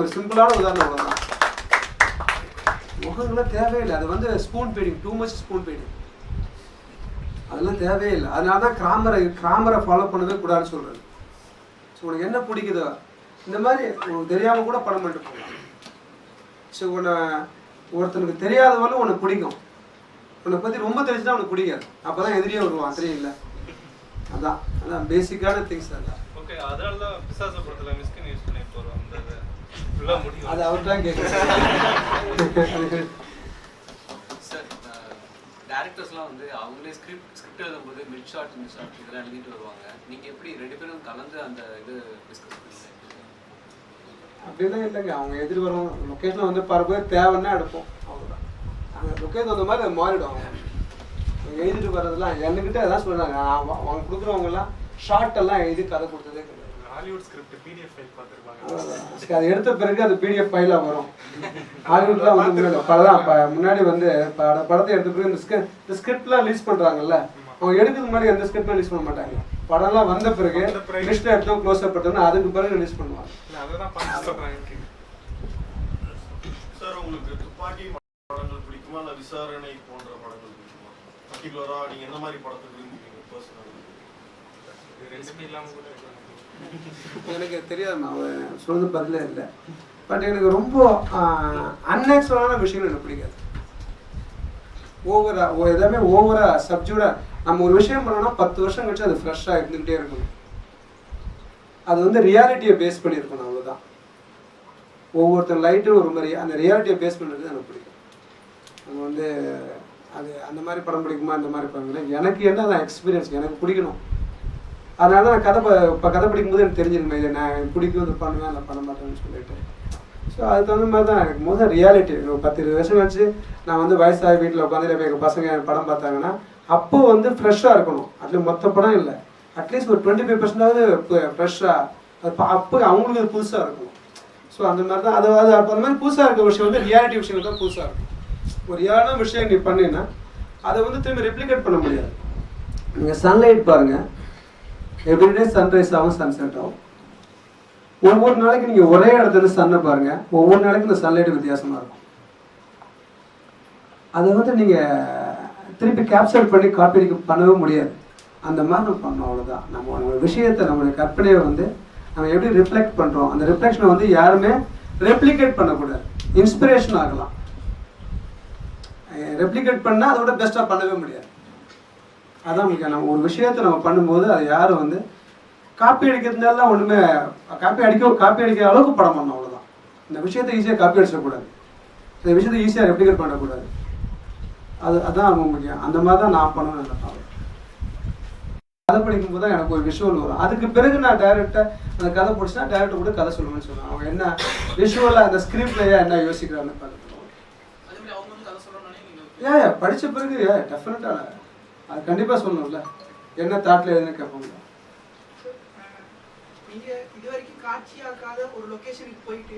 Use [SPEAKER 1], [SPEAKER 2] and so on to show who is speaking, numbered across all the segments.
[SPEAKER 1] ஒரு சிம்பிளான உதாரணம் அவ்வளோதான். முகங்கள்லாம் தேவையில்லை. அது வந்து spoon feeding, too much spoon feeding, அதெல்லாம் தேவையே இல்லை. அதனால தான் கிராமரை ஃபாலோ பண்ணவே கூடாதுன்னு சொல்கிறது. ஸோ உனக்கு என்ன பிடிக்குதோ இந்த மாதிரி உனக்கு தெரியாமல் கூட படம் பண்ணிட்டு போகலாம். ஸோ ஒருத்தனுக்கு தெரியாதவளும் உனக்கு பிடிக்கும், உன்னை பற்றி ரொம்ப தெரிஞ்சுன்னா உனக்கு பிடிக்காது. அப்போ தான் எதிரியே வருவான், தெரியும் இல்லை? அதான் பேசிக்கான திங்ஸ். அதான்
[SPEAKER 2] ஓகே. அதனால தான் பிசாசு படத்தில் மிஸ்கின் யூஸ் பண்ணி போகிறோம்.
[SPEAKER 1] அது அவர்கிட்ட கேட்குறேன்.
[SPEAKER 3] சார், டேரக்டர்ஸ்லாம் வந்து அவங்களே ஸ்கிரிப்ட் எழுதும்போது மிட் ஷாட் இதெல்லாம் எழுதிட்டு வருவாங்க. நீங்கள் எப்படி 2 பேரும் கலந்து அந்த இது டிஸ்கஸ் பண்ணுவீங்க?
[SPEAKER 1] அப்படிலாம் இல்லைங்க. அவங்க எதிர் வருவாங்க. லொக்கேஷனில் வந்து பார்க்கும்போது தேவைன்னா எடுப்போம், அவ்வளோதான். அந்த லொக்கேஷன் அந்த மாதிரி அது மாறிடும். அவங்க எழுதிட்டு வர்றதுலாம் என்கிட்ட அதான் சொல்கிறாங்க. அவங்க கொடுக்குறவங்கலாம் ஷார்ட் எல்லாம் எழுதி கதை கொடுத்ததே கிடையாது.
[SPEAKER 2] ஹாலிவுட் ஸ்கிரிப்ட் பிடிஎஃப் ஃபைல் பார்த்துருப்பாங்க.
[SPEAKER 1] அது எடுத்த பிறகு அது பிடிஎஃப் ஃபைலாக வரும். ஹாலிவுட்லாம் வந்து முன்னாடி வந்து படத்தை எடுத்த பிறகு இந்த ஸ்கிரிப்ட்லாம் ரிலீஸ் பண்ணுறாங்கல்ல, அவங்க எடுக்கிறது முன்னாடி எந்த ஸ்கிரிப்ட்லாம் ரிலீஸ் பண்ண மாட்டாங்க. படம்லாம் வந்த பிறகு லிஸ்ட் எடுத்தோம், க்ளோஸ் அப் எடுத்தோம்னா அதுக்கு பிறகு ரிலீஸ் பண்ணுவாங்க.
[SPEAKER 4] சார், உங்களுக்கு துப்பாக்கி படங்கள் பிடிக்குமா இல்லை விசாரணை போன்ற படங்கள் பிடிக்குமா? பர்டிகுலராக நீங்கள் எந்த மாதிரி படத்தை விரும்புவீங்க பர்சனலாக?
[SPEAKER 1] எனக்கு தெரியாது, அவன் சொல்றது பதிலே இல்லை. பட் எனக்கு ரொம்ப அன்நேச்சுரலான விஷயங்கள் எனக்கு பிடிக்காது. எதாமே ஓவரா சப்ஜூடா நம்ம ஒரு விஷயம் பண்ணோம்னா 10 வருஷம் கழிச்சு அது ஃப்ரெஷ்ஷாக இருந்துக்கிட்டே இருக்கணும். அது வந்து ரியாலிட்டியை பேஸ் பண்ணியிருக்கணும், அவ்வளோதான். ஒவ்வொருத்தர் லைட்டும் ஒரு மாதிரி அந்த ரியாலிட்டியை பேஸ் பண்ணுறது எனக்கு பிடிக்கும். அது வந்து அது அந்த மாதிரி படம் பிடிக்குமா, அந்த மாதிரி படம் எனக்கு என்ன தான் எக்ஸ்பீரியன்ஸ் எனக்கு பிடிக்கணும். அதனால நான் கதை படிக்கும்போது எனக்கு தெரிஞ்சிருமே, இதை நான் பிடிக்கும், இது பண்ணுவேன், இல்லை பண்ண மாட்டேன்னு சொல்லிட்டு. ஸோ அதுக்கு தகுந்த மாதிரி தான் எனக்கு முதல் ரியாலிட்டி. 10-20 வருஷம் கழிச்சு நான் வந்து வயசாகி வீட்டில் உட்காந்து எங்கள் பசங்க படம் பார்த்தாங்கன்னா அப்போ வந்து ஃப்ரெஷ்ஷாக இருக்கணும். அதில் மொத்த படம் இல்லை, அட்லீஸ்ட் ஒரு 25% ஃப்ரெஷ்ஷாக அப்போ அவங்களுக்கு அது புதுசாக இருக்கணும். ஸோ அந்த மாதிரி தான் அது அப்போ அந்த மாதிரி புதுசாக இருக்க விஷயம் வந்து ரியாலிட்டி விஷயம் தான் புதுசாக இருக்கும். ஒரு ரியாலான விஷயம் நீ பண்ணினா அதை வந்து திரும்பி ரெப்ளிகேட் பண்ண முடியாது. நீங்கள் சன்லைட் பாருங்கள், எவ்ரிடே சன்ரைஸ் ஆகும், சன்செட் ஆகும். ஒவ்வொரு நாளைக்கு நீங்கள் ஒரே இடத்துல சன்னை பாருங்கள், ஒவ்வொரு நாளைக்கும் இந்த சன்லைட் வித்தியாசமாக இருக்கும். அதை வந்து நீங்கள் திருப்பி கேப்சர் பண்ணி காப்பி பண்ணவே முடியாது. அந்த மாதிரி நம்ம பண்ணோம், அவ்வளோதான். நம்ம விஷயத்தை நம்மளுடைய கற்பனையை வந்து நம்ம எப்படி ரிஃப்ளெக்ட் பண்ணுறோம், அந்த ரிஃப்ளெக்ஷனை வந்து யாருமே ரெப்ளிகேட் பண்ணக்கூடாது. இன்ஸ்பிரேஷன் ஆகலாம், ரெப்ளிகேட் பண்ணால் அதோட பெஸ்ட்டாக பண்ணவே முடியாது. அதான் முக்கியம். நம்ம ஒரு விஷயத்தை நம்ம பண்ணும்போது அதை யாரும் வந்து காப்பி அடிக்கிறதுனால ஒன்றுமே காப்பி அடிக்கிற அளவுக்கு படம் பண்ணணும், அவ்வளோதான். இந்த விஷயத்தை ஈஸியாக காப்பி அடிச்சிடக்கூடாது, இந்த விஷயத்தை ஈஸியாக ரெப்ளிகேட் பண்ணக்கூடாது. அதுதான் ரொம்ப முக்கியம். அந்த மாதிரி தான் நான் பண்ணுவேன். நினைப்பேன். கதை படிக்கும்போது தான் எனக்கு ஒரு விஷுவல் வரும். அதுக்கு பிறகு நான் டைரக்டாக அந்த கதை பிடிச்சினா டைரக்டர் கூட கதை சொல்லுவேன்னு சொல்லுவேன். அவங்க என்ன விஷுவலாக அந்த ஸ்கிரிப்ட்லையே என்ன யோசிக்கிறான்னு பார்த்துக்கணும். படித்த பிறகு டெஃபினட்டாக அது கண்டிப்பாக சொல்லணும்ல, என்ன தாட்டில் எதுன்னு கேட்பாங்க.
[SPEAKER 5] நீங்கள் இதுவரைக்கும் காட்சியாக்காத ஒரு லொக்கேஷனுக்கு போயிட்டு,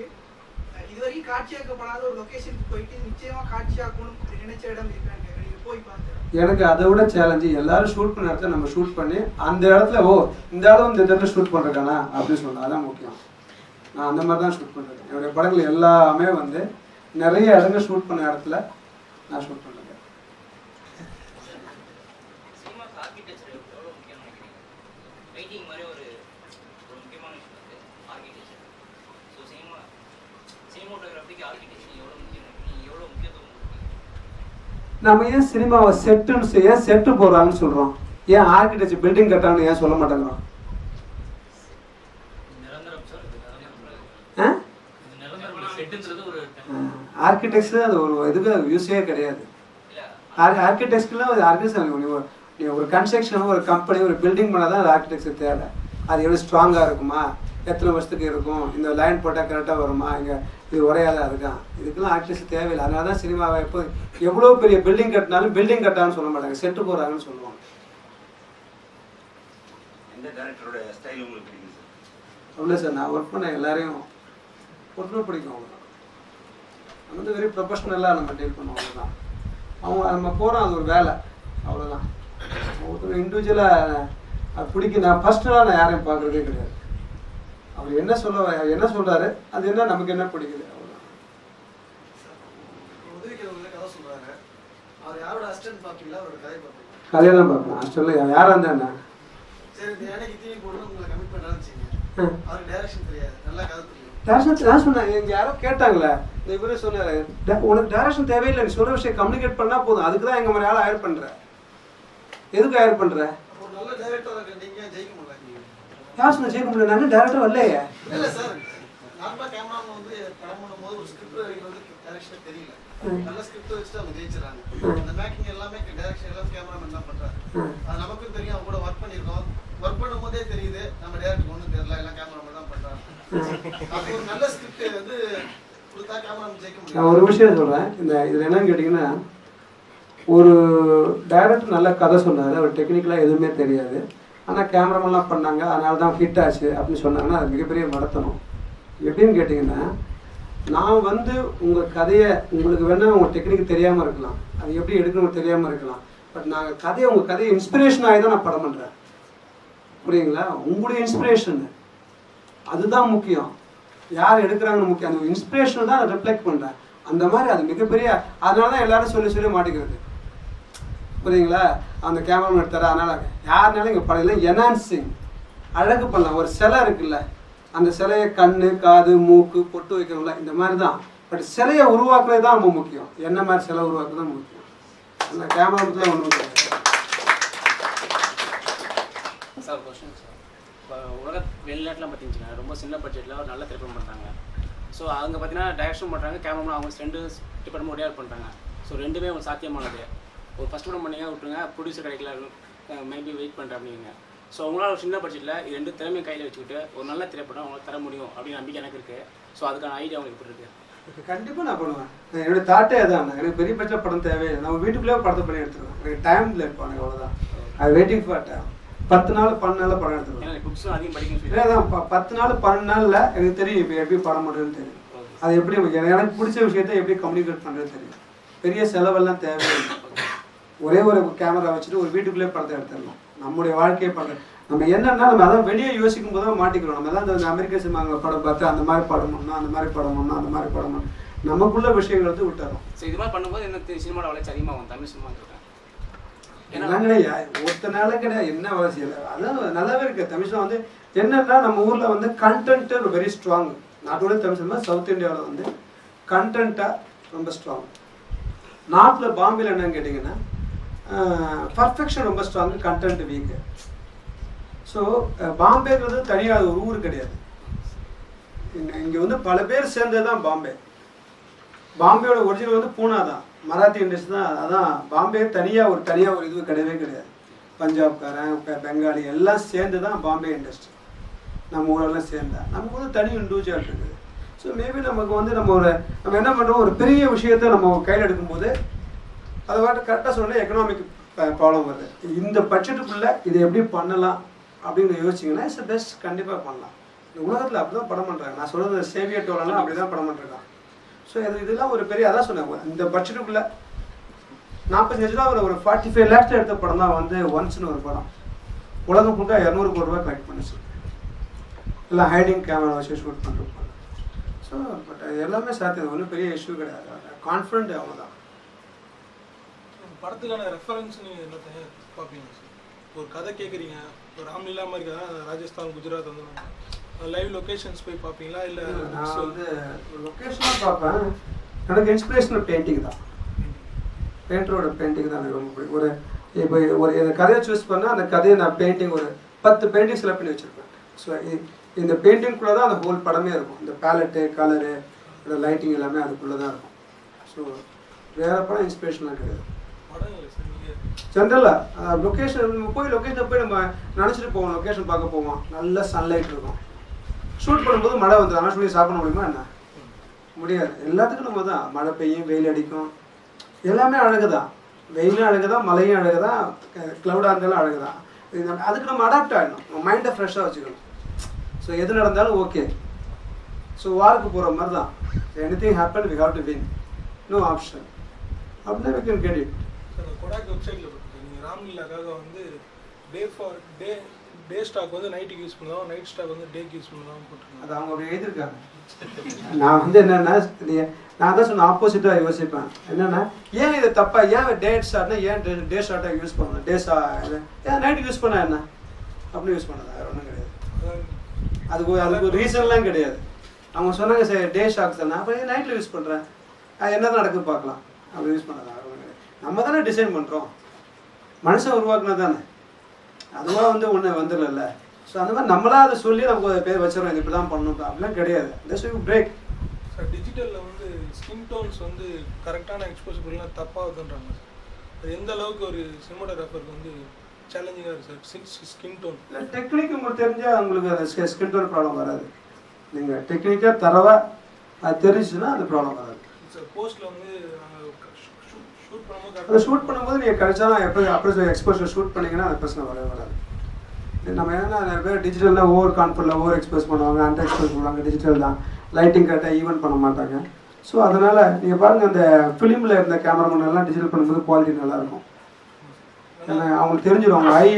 [SPEAKER 5] இதுவரைக்கும் காட்சியாக்கப்படாத ஒரு லொக்கேஷனுக்கு போயிட்டு நிச்சயமாக காட்சியாக்கணும் நினைச்ச இடம் இருக்காங்க, நீங்கள் போய் பார்த்து. எனக்கு
[SPEAKER 1] அதை விட சேலஞ்சு எல்லாரும் ஷூட் பண்ண இடத்துல நம்ம ஷூட் பண்ணி அந்த இடத்துல இந்த இடம் இந்த இடத்துல ஷூட் பண்ணுறக்கானா அப்படின்னு சொன்னோம். அதான் முக்கியம். நான் அந்த மாதிரி தான் ஷூட் பண்ணுறேன். என்னுடைய படங்கள் எல்லாமே வந்து நிறைய இடங்கள் ஷூட் பண்ண இடத்துல நான் ஷூட் பண்ணுறேன். நம்ம ஏன் சினிமாவை செட்டு போறாங்கன்னு சொல்றோம், ஏன் ஆர்கிடெக்சர் பில்டிங் கட்டான்னு ஏன் சொல்ல மாட்டேங்கிறோம்? ஆர்கிடெக்சர் அது ஒரு இதுக்கு யூஸே கிடையாது. ஆர்கிடெக்சர்லாம் ஒரு கன்ஸ்ட்ரக்ஷன், ஒரு கம்பெனி, ஒரு பில்டிங் பண்ணாதான் அது ஆர்கிடெக்சர் தேவை. அது எவ்வளோ ஸ்ட்ராங்காக இருக்குமா, எத்தனை வருஷத்துக்கு இருக்கும், இந்த லைன் போட்டால் கரெக்டாக வருமா, இங்கே இது உரையாதான் இருக்கான், இதுக்கெல்லாம் ஆர்கிடெக்சர் தேவையில்லை. அதனால தான் சினிமாவை எப்போ எவ்வளோ பெரிய பில்டிங் கட்டினாலும் பில்டிங் கட்டான்னு சொல்ல மாட்டாங்க, செட்டு போகிறாங்கன்னு சொல்லுவாங்க. அவ்வளோ சார், நான் ஒர்க் பண்ண எல்லாரையும் ஒர்க் பிடிக்கும். அவ்வளோதான். நம்ம வந்து வெரி ப்ரொஃபஷ்னலாக நம்ம டீல் பண்ணுவோம். அவ்வளோதான். அவங்க நம்ம போகிறோம், அது ஒரு வேலை, அவ்வளோதான். ஒருத்தர் இண்டிவிஜுவலாக அது பிடிக்கும். நான் ஃபர்ஸ்ட்லாம் நான் யாரையும் பார்க்குறதே கிடையாது. அவர் என்ன சொல்றாரு அது என்ன நமக்கு என்ன பிடிக்குது அவ்வளோதான்.
[SPEAKER 6] கதை சொல்றாரு, அவர் யாரோட அசிஸ்டன்ட் பார்ப்பீங்களா, அவரோட கதை பார்ப்பீங்களா?
[SPEAKER 1] கதையெல்லாம் பார்ப்பேன். ஹாஸ்டலில் யாராக இருந்தா என்ன?
[SPEAKER 6] சரி, இந்த எனக்கு டிவி போடணும் உங்களை கமிட் பண்ணுறான்னு வச்சுங்க, அவருக்கு டைரக்ஷன் தெரியாது, நல்லா கதை தெரியும்.
[SPEAKER 1] டேரக்ஷன் நான் சொன்னேன், இங்கே யாரோ கேட்டாங்களே, இந்த இவரே சொன்னார், உனக்கு டேரக்ஷன் தேவையில்லை, நீ சொல்கிற விஷயம் கம்யூனிகேட் பண்ணால் போதும், அதுக்கு தான் எங்கள் மாதிரி ஆள் ஹயர் பண்ணுற. எதுக்கு ஹயர் பண்ணுற?
[SPEAKER 6] ஒரு நல்ல டைரக்டராக நீங்கள் ஜெயிக்க முடியல.
[SPEAKER 1] யார் சொன்ன ஜெயிக்க முடியல? நான் டேரக்டர் வரலையே.
[SPEAKER 6] இல்லை சார், நார்மலாக கேமராமேன் வந்து படம் பண்ணும்போது ஒரு ஸ்கிரிப்ட் வந்து டைரக்ஷனே தெரியல, நல்ல ஸ்கிரிப்ட் வச்சுட்டு அவங்க ஜெயிச்சிடறாங்க. அந்த மேக்கிங் எல்லாமே டைரக்ஷன் எல்லாம் கேமராமேன் தான் பண்ணுறாரு. அது நமக்கும் தெரியும், அவங்க கூட ஒர்க் பண்ணியிருக்கோம். ஒர்க் பண்ணும் போதே தெரியுது நம்ம டேரக்டருக்கு ஒன்றும் தெரியல, எல்லாம் கேமராமேன் தான் பண்ணுறாங்க. அப்போ ஒரு நல்ல ஸ்கிரிப்ட் வந்து கொடுத்தா கேமராமேன் ஜெயிக்க முடியும்.
[SPEAKER 1] நான் ஒரு விஷயம் சொல்கிறேன், இதில் என்னன்னு கேட்டிங்கன்னா, ஒரு டைரக்டர் நல்ல கதை சொன்னார், அவர் டெக்னிக்கலாக எதுவுமே தெரியாது, ஆனால் கேமராமெல்லாம் பண்ணாங்க, அதனால தான் ஹிட் ஆச்சு அப்படின்னு சொன்னாங்கன்னா அது மிகப்பெரிய மடத்தனம். எப்படின்னு கேட்டிங்கன்னா, நான் வந்து உங்கள் கதையை உங்களுக்கு வேணால் உங்கள் டெக்னிக் தெரியாமல் இருக்கலாம், அது எப்படி எடுக்கணும்னு தெரியாமல் இருக்கலாம், பட் நாங்கள் கதையை உங்கள் கதையை இன்ஸ்பிரேஷன் ஆகி தான் நான் படம் பண்ணுறேன். புரியுங்களா? உங்களுடைய இன்ஸ்பிரேஷன் அதுதான் முக்கியம், யார் எடுக்கிறாங்கன்னு முக்கியம், அந்த இன்ஸ்பிரேஷன் தான் நான் ரிஃப்ளெக்ட் பண்ணுறேன். அந்த மாதிரி அது மிகப்பெரிய, அதனால தான் எல்லாரும் சொல்லி மாட்டிக்கிறது. புரியுங்களா? அந்த கேமரா எடுத்தார், அதனால யாருனாலும் இங்கே படம் என்ஹான்சிங் அழகு பண்ணலாம். ஒரு சிலை இருக்குல்ல, அந்த சிலையை கண்ணு காது மூக்கு பொட்டு வைக்கிறோம்ல, இந்த மாதிரி தான். பட் சிலையை உருவாக்குறது தான் ரொம்ப முக்கியம். என்ன மாதிரி சிலை உருவாக்குறது தான் முக்கியம். அந்த கேமரா பற்றிலாம் ஒன்றும் கிடையாது.
[SPEAKER 7] சார் கொஸ்டின் சார், இப்போ உலக வெளிநாட்டில் பார்த்தீங்கன்னா ரொம்ப சின்ன பட்ஜெட்டில் ஒரு நல்ல திரைப்படம் பண்ணுறாங்க. ஸோ அங்கே பார்த்தீங்கன்னா டைரக்ஷன் பண்ணுறாங்க, கேமரா அவங்க ரெண்டு டிபார்ட்மெண்ட் ஒரே பண்ணுறாங்க. ஸோ ரெண்டுமே உங்களுக்கு சாத்தியமானது. ஒரு ஃபஸ்ட் படம் பண்ணிங்க விட்டுருங்க, ப்ரொடியூசர் கிடைக்கல, மேபி வெயிட் பண்ணுறேன் அப்படிங்க. ஸோ அவங்களால ஒரு சின்ன பட்ஜெட்டில் இது ரெண்டு திறமையை கையில் வச்சுக்கிட்டு ஒரு நல்ல திரைப்படம் அவங்களுக்கு தர முடியும் அப்படின்னு நம்பிக்கை எனக்கு இருக்குது. ஸோ அதுக்கான ஐடியா அவங்களுக்கு எப்படி இருக்குது?
[SPEAKER 1] கண்டிப்பாக நான் பண்ணுவேன். என்னோட தாட்டே அதான், எனக்கு பெரிய பட்ஜெட் படம் தேவையில்லை, நம்ம வீட்டுக்குள்ளேயே படத்தை பண்ணி எடுத்துருவேன். எனக்கு டைம் இல்லை இப்போ, எனக்கு அவ்வளோதான். ஐ வெயிட்டிங் ஃபார் டைம். 10 நாள் 12 நாளில் படம் எடுத்துருவேன்.
[SPEAKER 7] புக்ஸும் அதிகம் படிக்கணும்.
[SPEAKER 1] அதான் 10 நாள் 12 நாளில் எனக்கு தெரியும் இப்போ எப்படி படம் பண்ணுறதுன்னு தெரியும். அது எப்படி எனக்கு பிடிச்ச விஷயத்த எப்படி கம்யூனிகேட் பண்ணுறது தெரியும். பெரிய செலவெல்லாம் தேவையில்லை. ஒரே ஒரு கேமரா வச்சுட்டு ஒரு வீட்டுக்குள்ளே படத்தை எடுத்துடலாம். நம்முடைய வாழ்க்கையை பண்ணுறது நம்ம என்னன்னா, நம்ம அதான் வெளியே யோசிக்கும் போது தான் மாட்டிக்கிறோம். நம்ம தான் இந்த அமெரிக்க சினிமாங்களை படம் பார்த்து அந்த மாதிரி படம் பண்ணணும், அந்த மாதிரி படம் பண்ணணும், அந்த மாதிரி படம் பண்ணணும், நமக்குள்ள விஷயங்கள் வந்து விட்டுறோம்.
[SPEAKER 7] ஸோ இது மாதிரி பண்ணும்போது என்ன சினிமாவோட வளர்ச்சி அதிகமாகும், தமிழ் சினிமா இருக்கேன்.
[SPEAKER 1] என்னங்களையா ஒருத்த நாள கிடையாது, என்ன அவசியம் இல்லை. அதான் நல்லாவே இருக்கு. தமிழ் சினிமா வந்து என்னன்னா, நம்ம ஊரில் வந்து content very strong. Not only Tamil cinema, south இந்தியாவில் வந்து கண்டென்ட்டாக ரொம்ப ஸ்ட்ராங். நார்த்தில் பாம்பேல என்னன்னு கேட்டிங்கன்னா பர்ஃபெக்ஷன் ரொம்ப ஸ்ட்ராங்கு, கண்டென்ட் வீக்கு. ஸோ பாம்பேங்கிறது தனியாக ஒரு ஊர் கிடையாது. இங்கே வந்து பல பேர் சேர்ந்தது தான் பாம்பே. பாம்பேயோட ஒரிஜினல் வந்து பூனா தான், மராத்தி இண்டஸ்ட்ரி தான். அதான் பாம்பே தனியாக ஒரு இது கிடையவே கிடையாது. பஞ்சாப்காரன் பெங்காலி எல்லாம் சேர்ந்து தான் பாம்பே இண்டஸ்ட்ரி. நம்ம ஊரெல்லாம் சேர்ந்தா நமக்கு வந்து தனி இண்டிவிஜுவல் இருக்குது. ஸோ மேபி நமக்கு வந்து நம்ம என்ன பண்ணுறோம், ஒரு பெரிய விஷயத்தை நம்ம கையில் எடுக்கும்போது அதை வாட்டு கரெக்டாக சொன்னால் எக்கனாமிக் ப்ராப்ளம் வருது. இந்த பட்ஜெட்டுக்குள்ளே இதை எப்படி பண்ணலாம் அப்படின்னு யோசிச்சிங்கன்னா இட்ஸ் பெஸ்ட். கண்டிப்பாக பண்ணலாம். இந்த உலகத்தில் அப்படி தான் படம் பண்ணுறாங்க. நான் சொல்கிறது சேவியர் டோலெல்லாம் அப்படி தான் படம் பண்ணுறாங்க. ஸோ இதெல்லாம் ஒரு பெரிய, அதான் சொன்னாங்க, இந்த பட்ஜெட்டுக்குள்ளே 45 லட்சம் ஒரு 45 lakhs எடுத்த படம் தான் வந்து ஒன்ஸ்னு ஒரு படம். உலகம் ஃபுல்லாக 200 கோடி ரூபாய் கலெக்ட் பண்ணிச்சு. எல்லாம் ஹைடிங் கேமரா வச்சு ஷூட் பண்ணுறோம். ஸோ பட் எல்லாமே சாத்தியம், ஒன்றும் பெரிய இஷ்யூ கிடையாது. கான்ஃபிடென்ட் அவ்வளோதான்.
[SPEAKER 8] படத்துக்கான ரெஃபரன்ஸ்னு என்னத்தை பார்ப்பீங்க சார்? ஒரு கதை கேட்குறீங்க, ஒரு ராம்லீலா மாதிரி கதை, ராஜஸ்தான் குஜராத் வந்து லைவ் லொக்கேஷன்ஸ் போய் பார்ப்பீங்களா? இல்லை
[SPEAKER 1] நான் வந்து லொக்கேஷனாக பார்ப்பேன். எனக்கு இன்ஸ்பிரேஷனல் பெயிண்டிங் தான், பெயிண்டரோட பெயிண்டிங் தான் எனக்கு ரொம்ப பிடிக்கும். ஒரு கதையை சூஸ் பண்ணால் அந்த கதையை நான் பெயிண்டிங் ஒரு 10 பெயிண்டிங் செலக்ட் பண்ணி வச்சுருப்பேன். ஸோ இந்த பெயிண்டிங்குள்ளே தான் அந்த ஹோல் படமே இருக்கும். இந்த பேலட்டு, கலரு, இந்த லைட்டிங் எல்லாமே அதுக்குள்ளே தான் இருக்கும். ஸோ வேறு படம் இன்ஸ்பிரேஷன்லாம் கிடையாது. ஜென்ரலாக லொக்கேஷன் லொக்கேஷனை போய் நம்ம நினச்சிட்டு போவோம், லொக்கேஷன் பார்க்க போவோம், நல்ல சன்லைட் இருக்கும். ஷூட் பண்ணும்போது மழை வந்துடும், ஆனால் சொல்லி சாப்பிட முடியுமா என்ன? முடியாது. எல்லாத்துக்கும் நம்ம தான், மழை பெய்யும், வெயில் அடிக்கும், எல்லாமே அழகு தான். வெயிலும் அழகு தான், மழையும் அழகு தான், க்ளவுடாக இருந்தாலும் அழகு தான். அதுக்கு நம்ம அடாப்ட் ஆகிடணும், நம்ம மைண்டை ஃப்ரெஷ்ஷாக வச்சுக்கணும். ஸோ எது நடந்தாலும் ஓகே. ஸோ வாருக்கு போகிற மாதிரி தான், anything happen we have to win, no option. அப்படின்னா we can get it.
[SPEAKER 8] Kodak வெப்சைட்டில் போட்டுருக்கீங்க, நீங்கள் ராம்லீலாக்காக வந்து டே ஸ்டாக் வந்து நைட்டுக்கு யூஸ் பண்ணலாம், நைட் ஸ்டாக் வந்து டேக்கு யூஸ் பண்ணலாம் போட்டுருக்காங்க.
[SPEAKER 1] அது அவங்க அப்படி எழுதியிருக்காங்க. நான் வந்து என்னன்னா நான் தான் சொன்ன ஆப்போசிட்டாக யோசிப்பேன். என்னன்னா ஏன் இது தப்பா, ஏன் டே ஷார்ட்னா ஏன் டே ஷார்ட்டாக யூஸ் பண்ணணும், ஏன் நைட்டுக்கு யூஸ் பண்ண என்ன அப்படி யூஸ் பண்ணதா, வேறு ஒன்றும் கிடையாது. அதுக்கு ஒரு ரீசன்லாம் கிடையாது. அவங்க சொன்னாங்க சரி டே ஷாக் தானே, அப்போ நைட்டில் யூஸ் பண்ணுறேன், என்ன தான் நடக்குது பார்க்கலாம் அப்படி யூஸ் பண்ணதா. நம்ம தானே டிசைன் பண்ணுறோம், மனுஷன் உருவாக்குனா தானே, அதுவாக வந்து ஒன்று வந்துடல. ஸோ அந்த மாதிரி நம்மளா அதை சொல்லி நமக்கு ஒரு பேர் வச்சிடறோம், இது இப்படி தான் பண்ணணும் அப்படிலாம் கிடையாது. Just you break.
[SPEAKER 8] சார் டிஜிட்டலில் வந்து ஸ்கின் டோன்ஸ் வந்து கரெக்டான எக்ஸ்போசபிள்லாம் தப்பாகுதுன்றாங்க. அது எந்த அளவுக்கு ஒரு சினிமாட்டோகிராஃபருக்கு வந்து சேலஞ்சிங்காக இருக்குது சார் ஸ்கின் டோன்?
[SPEAKER 1] இல்லை டெக்னிக் உங்களுக்கு தெரிஞ்சால் உங்களுக்கு அது ஸ்கின் டோன் ப்ராப்ளம் வராது. நீங்கள் டெக்னிக்காக தரவா அது தெரிஞ்சுன்னா அந்த ப்ராப்ளம் வராது.
[SPEAKER 8] சார் போஸ்ட்டில் வந்து ஷூட் பண்ணும்போது
[SPEAKER 1] அதை ஷூட் பண்ணும்போது நீங்கள் கழிச்சாலும் எப்படி அப்படி எக்ஸ்போஷர் ஷூட் பண்ணிங்கன்னா அந்த பிரச்சனை வரவே வராது. நம்ம என்னென்னா நிறைய பேர் டிஜிட்டலில் ஓவர் கான்ஃபிடன்ட்ல ஓவர் எக்ஸ்பிரஸ் பண்ணுவாங்க, அண்டர் எக்ஸ்பிரஸ் பண்ணுவாங்க. டிஜிட்டல் தான் லைட்டிங் கரெக்டாக ஈவன் பண்ண மாட்டாங்க. ஸோ அதனால் நீங்கள் பாருங்கள் அந்த ஃபிலிமில் இருந்த கேமராமேன் எல்லாம் டிஜிட்டல் பண்ணும்போது குவாலிட்டி நல்லாயிருக்கும். ஏன்னா அவங்களுக்கு தெரிஞ்சிடும், அவங்க ஐ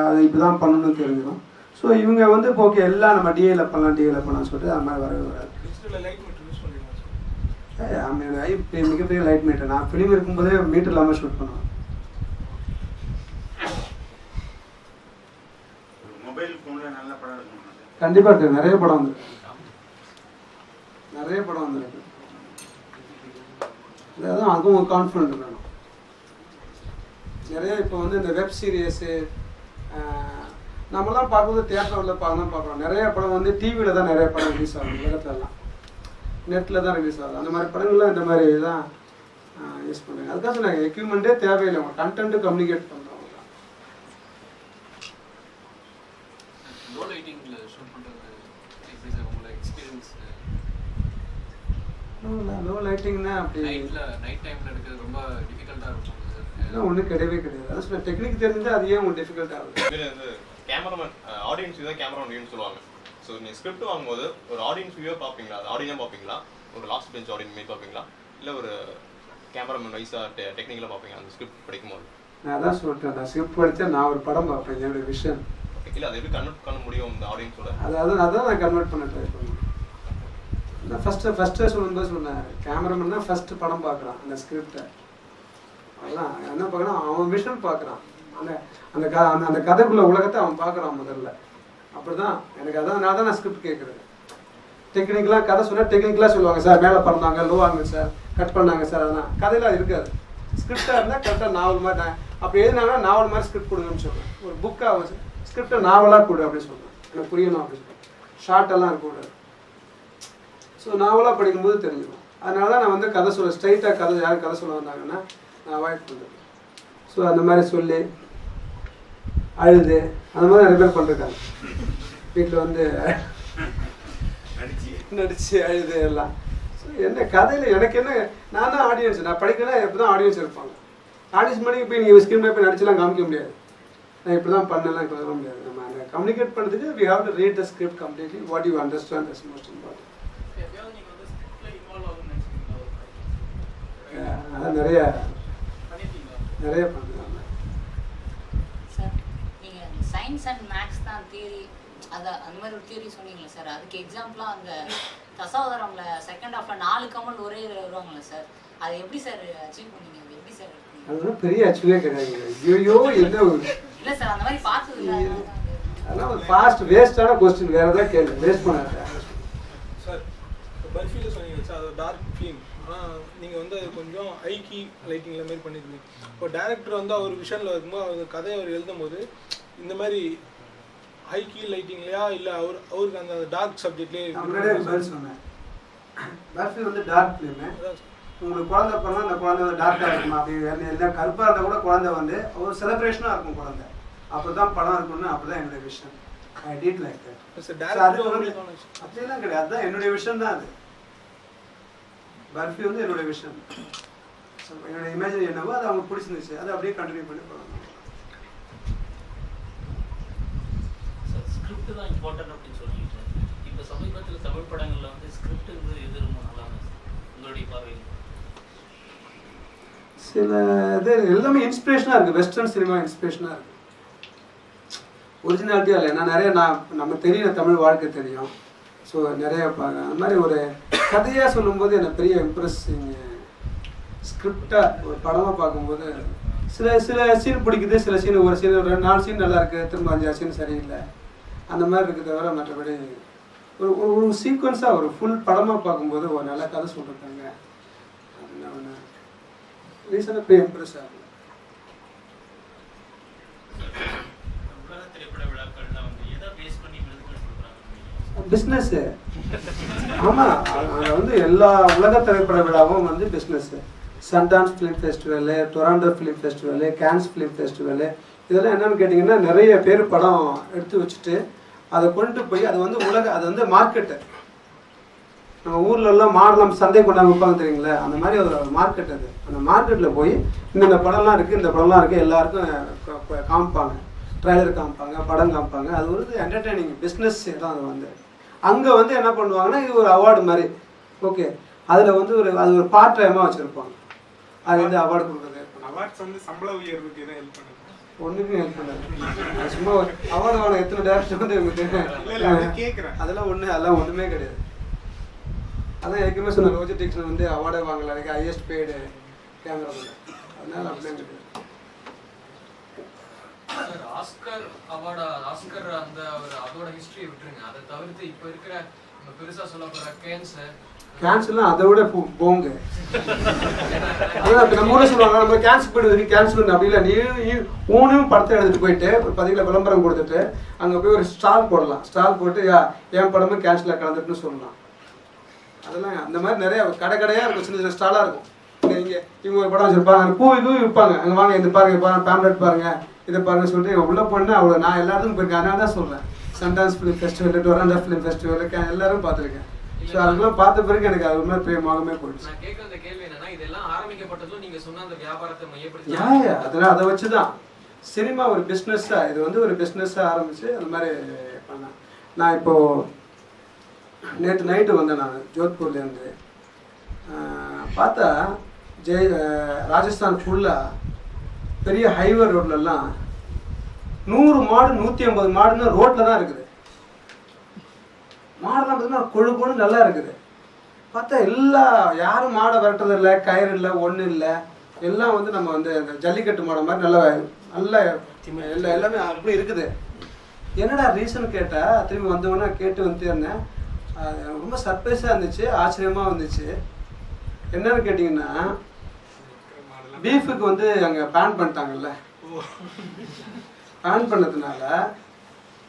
[SPEAKER 1] அதை இப்படி தான் பண்ணணும்னு தெரிஞ்சிடும். ஸோ இவங்க வந்து இப்போ ஓகே எல்லாம் நம்ம டிஏல பண்ணலாம்னு சொல்லிட்டு அது மாதிரி வரவே வராது.
[SPEAKER 8] டிஜிட்டலில் லைட் மீட்டர் யூஸ் பண்ணுறீங்களா சார்?
[SPEAKER 1] அவனோட ஐ மிகப்பெரிய லைட் மீட்டர். நான் ஃபிலிம் இருக்கும்போதே மீட்டர் இல்லாமல் ஷூட் பண்ணுவேன். கண்டிப்பாக இருக்கு, நிறைய படம் வந்துருக்கு, நிறைய படம் வந்துருக்கு. அதான் அதுவும் கான்ஃபிடென்ட் வேணும் நிறைய. இப்போ வந்து இந்த வெப் சீரியஸு நம்மளாம் பார்க்கும்போது தியேட்டரில் பார்க்குறோம். நிறைய படம் வந்து டிவியில் தான் நிறைய படம் ரிலீஸ் ஆகும், உலகத்துலலாம் நெட்டில் தான் ரிலீஸ் ஆகுது. அந்த மாதிரி படங்கள்லாம் இந்த மாதிரி தான் யூஸ் பண்ணுறாங்க. அதுதான் சொன்னாங்க எக்யூப்மெண்ட்டே தேவையில்லை, அவங்க கண்டென்ட்டு கம்யூனிகேட் பண்ணுறவங்க.
[SPEAKER 3] லோ லைட்டிங்ல ஷூட் பண்றது எப்படி சார் உங்களோட எக்ஸ்பீரியன்ஸ்?
[SPEAKER 1] லோ லைட்டிங்னா அப்படி
[SPEAKER 3] நைட் டைம்ல எடுக்கிறது ரொம்ப டிஃபிகல்ட்டா இருக்கும் சார்.
[SPEAKER 1] ஒன்றும் கிடையவே கிடையாது. அதான் சொன்ன டெக்னிக் தெரிஞ்சால் அது ஏன் உங்களுக்கு டிஃபிகல்ட் ஆகுது.
[SPEAKER 4] இதில் வந்து கேமராமேன் ஆடியன்ஸ் தான் கேமராமேன் வியூன்னு சொல்லுவாங்க. ஸோ நீங்கள் ஸ்கிரிப்ட் வாங்கும்போது ஒரு ஆடியன்ஸ் வியூவாக பார்ப்பீங்களா, அது ஆடியன்ஸாக பார்ப்பீங்களா, ஒரு லாஸ்ட் பெஞ்ச் ஆடியன்ஸ் மாரி பார்ப்பீங்களா, இல்லை ஒரு கேமராமேன் வைஸாக டெக்னிக்கலாக பார்ப்பீங்க அந்த ஸ்கிரிப்ட் படிக்கும்போது?
[SPEAKER 1] நான் தான் சொல்லிட்டேன், நான் ஸ்கிரிப்ட் படித்தா நான் ஒரு படம் பார்ப்பேன், என்னோட விஷன்.
[SPEAKER 4] இல்லை அதை எப்படி கன்வெர்ட் பண்ண முடியும் இந்த ஆடியன்ஸோட?
[SPEAKER 1] அதான் நான் கன்வெர்ட் பண்ண ட்ரை பண்ணுவேன். நான் ஃபஸ்ட்டு சொல்லும்போது சொன்னேன், கேமராமேன் தான் ஃபஸ்ட்டு படம் பார்க்குறான் அந்த ஸ்கிரிப்டை. அதான் என்ன பார்க்குறான், அவன் விஷன் பார்க்குறான், அந்த கதைக்குள்ள உலகத்தை அவன் பார்க்குறான் முதல்ல. அப்படி தான் எனக்கு அதனால தான் நான் ஸ்கிரிப்ட் கேட்குறது. டெக்னிக்கலாக கதை சொன்னால் டெக்னிக்கலாக சொல்லுவாங்க, சார் மேலே பறந்தாங்க, லோ ஆகுங்க சார், கட் பண்ணாங்க சார், அதெல்லாம் கதையெல்லாம் இருக்காது. ஸ்கிரிப்டாக இருந்தால் கரெக்டாக நாவல் மாதிரி நான் அப்படி எழுதினாங்கன்னா நாவல் மாதிரி ஸ்கிரிப்ட் கொடுங்கன்னு சொல்லுவேன். ஒரு புக்காக ஸ்கிரிப்டை நாவலாக கொடு அப்படின்னு சொல்லுவேன், எனக்கு புரியணும் அப்படின்னு சொல்லுவேன். ஷார்ட்டெல்லாம் இருக்கக்கூடாது. ஸோ நாவலாக படிக்கும்போது தெரிஞ்சிடும். அதனால தான் நான் வந்து கதை சொல்ல ஸ்ட்ரைட்டாக யாரும் கதை சொல்ல வந்தாங்கன்னா நான் அவாய்ட் பண்ணுவேன். ஸோ அந்த மாதிரி சொல்லி அழுது அந்த மாதிரி நிறைய பேர் பண்ணிருக்காங்க. வீட்டில் வந்து நடிச்சு அழுது எல்லாம். ஸோ என்ன கதையில் எனக்கு என்ன, நான் தான் ஆடியன்ஸ், நான் படிக்கிறேன்னா எப்படி தான் ஆடியன்ஸ் இருப்பாங்க. ஆடியன்ஸ் மணிக்கு போய் நீங்கள் ஸ்கிரீன் போய் நடிச்சுலாம் காமிக்க முடியாது, நான் இப்படி தான் பண்ணலாம் இப்படி தான் முடியாது. நம்ம அந்த கம்யூனிகேட் பண்ணுறதுக்கு we have to read the script completely, what you understand is most important. அதான் நிறைய பண்ணுறாங்க
[SPEAKER 9] சார். நீங்கள் சயின்ஸ் அண்ட் மேக்ஸ் தான் தியரி, அதை அந்த மாதிரி ஒரு தியரி சொன்னீங்களே சார், அதுக்கு எக்ஸாம்பிளாக அந்த தசாவதாரம்ல செகண்ட் ஹாஃப்ல 4 கமெண்ட் ஒரே இதில் வருவாங்களே சார், அதை எப்படி சார் அச்சீவ் பண்ணீங்க? எப்படி சார்?
[SPEAKER 1] அதெல்லாம் பெரிய அச்சுவே கிடையாது. ஐயோ என்ன
[SPEAKER 9] இல்லை சார், அந்த மாதிரி பார்த்தது இல்லை.
[SPEAKER 1] அதெல்லாம் ஒரு ஃபாஸ்ட் வேஸ்டான கொஸ்டின், வேறு எதாவது கேள்வி வேஸ்ட் பண்ணாங்க
[SPEAKER 8] சார். பர்ஃபியில் சொன்னீங்க சார், அது டார்க் ஃபிலிம், ஆனால் நீங்கள் வந்து அது கொஞ்சம் ஐக்கி லைட்டிங்கில் மாரி பண்ணியிருக்கீங்க. இப்போ டேரக்டர் வந்து அவர் விஷனில் இருக்கும்போது அவர் கதையை அவர் எழுதும் போது இந்த மாதிரி ஹைக்கி லைட்டிங்லையா இல்லை அவருக்கு அந்த டார்க் சப்ஜெக்ட்லேயே
[SPEAKER 1] சொன்னேன். பர்ஃபி வந்து டார்க் ஃபிலிமு. உங்களுக்கு குழந்தை பிறந்தா அந்த குழந்தை வந்து டார்க்காக இருக்குமா, அப்படி எல்லாம் கருப்பாக இருந்தால் கூட குழந்தை வந்து ஒரு செலிப்ரேஷனாக இருக்கும் குழந்தை, அப்படி தான் படம் இருக்கணும்னு அப்படி தான் என்னுடைய விஷயம். I did like that. அப்படிலாம் கிடையாது, அதுதான் என்னுடைய விஷயம் தான். அது பர்ஃபி வந்து என்னுடைய விஷயம், என்னுடைய இமேஜின் என்னவோ அது அவங்களுக்கு பிடிச்சிருந்துச்சு, அதை அப்படியே கண்டினியூ பண்ணி போகலாம்.
[SPEAKER 10] ஸ்கிரிப்ட் தான் இம்பார்ட்டன்ட் அப்படின்னு சொல்லிட்டு இப்போ சமீபத்தில் தமிழ் படங்களில் வந்து ஸ்கிரிப்டுங்கிறது எது ரொம்ப நல்லா இருந்துச்சு உங்களுடைய பார்வையில்?
[SPEAKER 1] சில இது எல்லாமே இன்ஸ்பிரேஷனாக இருக்குது, வெஸ்டர்ன் சினிமா இன்ஸ்பிரேஷனாக இருக்குது. ஒரிஜினாலிட்டியாக இல்லை. நான் நிறைய நம்ம தெரியும், தமிழ் வாழ்க்கை தெரியும். ஸோ நிறைய பார்க்க அந்த மாதிரி ஒரு கதையாக சொல்லும்போது எனக்கு பெரிய இம்ப்ரெஸ்ஸிங். ஸ்கிரிப்டாக ஒரு படமாக பார்க்கும்போது சில சீன் பிடிக்குது, சில சீன் ஒரு சீன் 2-4 சீன் நல்லா இருக்குது, திரும்ப 5-6 சீன் சரியில்லை, அந்த மாதிரி இருக்குது. தவிர மற்றபடி ஒரு ஒரு சீக்வன்ஸாக ஒரு ஃபுல் படமாக பார்க்கும்போது ஒரு நல்ல கதை சொல்லியிருக்காங்க. அதெல்லாம் ஒன்று ரீசனாக போய் இம்ப்ரெஸ் ஆகும்.
[SPEAKER 10] உலக திரைப்பட விழாக்கள்ல வந்து எதை பேஸ் பண்ணி விருதுகள் கொடுக்குறாங்க?
[SPEAKER 1] பிஸ்னஸ்ஸு. ஆமாம், அங்கே வந்து எல்லா உலக திரைப்பட விழாவும் வந்து business. Sundance film festival, Toronto film festival, Cannes film festival, இதெல்லாம் என்னென்னு கேட்டிங்கன்னா நிறைய பேர் படம் எடுத்து வச்சுட்டு அதை கொண்டு போய் அது வந்து அது வந்து மார்க்கெட்டு. நம்ம ஊர்லெல்லாம் மாடலாம் சந்தை கொண்டாந்து வைப்பாங்க தெரியுங்களே, அந்த மாதிரி ஒரு மார்க்கெட் அது. அந்த மார்க்கெட்டில் போய் இந்த படம்லாம் இருக்குது, இந்த படம்லாம் இருக்குது, எல்லாருக்கும் காமிப்பாங்க, ட்ரைலர் காமிப்பாங்க, படம் காமிப்பாங்க. அது ஒரு என்டர்டெய்னிங் பிஸ்னஸ் தான். அது வந்து அங்கே வந்து என்ன பண்ணுவாங்கன்னா இது ஒரு அவார்டு மாதிரி. ஓகே, அதில் வந்து அது ஒரு பார்ட் டைமாக வச்சுருப்பாங்க. அது வந்து அவார்டு கொடுக்குறது.
[SPEAKER 2] அவார்ட்ஸ் வந்து சம்பள உயர்வுக்கு எதாவது ஹெல்ப் பண்ணுது?
[SPEAKER 1] ஒன்றுக்கும் ஹெல்ப் பண்ணாது. சும்மா அவார்டு வாங்க எத்தனை டேரக்டர் வந்து
[SPEAKER 2] கேட்குறேன்.
[SPEAKER 1] அதெல்லாம் ஒன்றுமே கிடையாது. அதான் ஏற்கனவே சொன்ன ரோஜர் டிக்சன் வந்து அவார்டே வாங்கல, அதுக்கு ஹையஸ்ட் பெய்டு கேமரா பண்ண. அதனால அப்படியே கிடையாது.
[SPEAKER 11] ஆஸ்கர் அவார்டு, ஆஸ்கர் அந்த அதோட ஹிஸ்டரியை விட்டுருங்க. அதை தவிர்த்து இப்போ இருக்கிற நம்ம பெருசாக சொல்லப்படுற
[SPEAKER 1] கேன்சல்லாம் அதை விட போங்க. அதான் நம்ம ஊரே சொல்லுவாங்க, நம்ம கேன்சல் போயிடுது, கேன்சல் அப்படி இல்லை. நீ ஊனும் படத்தை எடுத்துகிட்டு போயிட்டு ஒரு 10 விளம்பரம் கொடுத்துட்டு அங்கே போய் ஒரு ஸ்டால் போடலாம். ஸ்டால் போட்டு என் படமும் கேன்சலில் கலந்துட்டுன்னு சொல்லலாம். அதெல்லாம் அந்த மாதிரி நிறைய கடையாக இருக்கும், சின்ன சின்ன ஸ்டாலாக இருக்கும். இங்கே இவங்க ஒரு படம் வச்சுருப்பாங்க, அந்த பூ இதுவும் விற்பாங்க. அங்கே வாங்க இது பாருங்க, பேம்லெட் பாருங்க, இதை பாருங்க சொல்லிட்டு உள்ளே போனால் அவ்வளோ. நான் எல்லாத்துக்கும் போயிருக்கேன், அதனால தான் சொல்கிறேன். Sundance film festival, Toronto film festival எல்லாரும் பார்த்துருக்கேன். ஸோ அதெல்லாம் பார்த்த பிறகு எனக்கு அது மாதிரி பிரேமாகவே போயிடுச்சு.
[SPEAKER 11] நான் கேட்குற அந்த கேள்வி என்னன்னா, இதெல்லாம் ஆரம்பிக்கப்பட்டதும் நீங்கள் சொன்ன அந்த வியாபாரத்தை மையப்படுத்தி
[SPEAKER 1] அதெல்லாம் அதை வச்சு தான் சினிமா ஒரு பிஸ்னஸ்ஸாக, இது வந்து ஒரு பிஸ்னஸ்ஸாக ஆரம்பித்து அந்த மாதிரி பண்ணேன். நான் இப்போது நேற்று நைட்டு வந்தேன், நான் ஜோத்பூர்லேருந்து பார்த்தா ராஜஸ்தான் ஃபுல்லாக பெரிய ஹைவே ரோட்லலாம் 100 மாடு 150 மாடுன்னு ரோட்டில் தான் இருக்குது. மாடெல்லாம் பார்த்தீங்கன்னா கொழு நல்லா இருக்குது. பார்த்தா யாரும் மாடை விரட்டுறது இல்லை, கயிறு இல்லை, ஒன்றும் இல்லை. எல்லாம் வந்து நம்ம வந்து அந்த ஜல்லிக்கட்டு மாடை மாதிரி நல்லா எல்லாமே அப்படி இருக்குது. என்னடா ரீசன் கேட்டால் திரும்பி வந்தவொடனே கேட்டு வந்துட்டேன். ரொம்ப சர்ப்ரைஸாக இருந்துச்சு, ஆச்சரியமாக வந்துச்சு. என்னன்னு கேட்டிங்கன்னா பீஃபுக்கு வந்து அங்கே பேன் பண்ணிட்டாங்கல்ல. பேன் பண்ணதுனால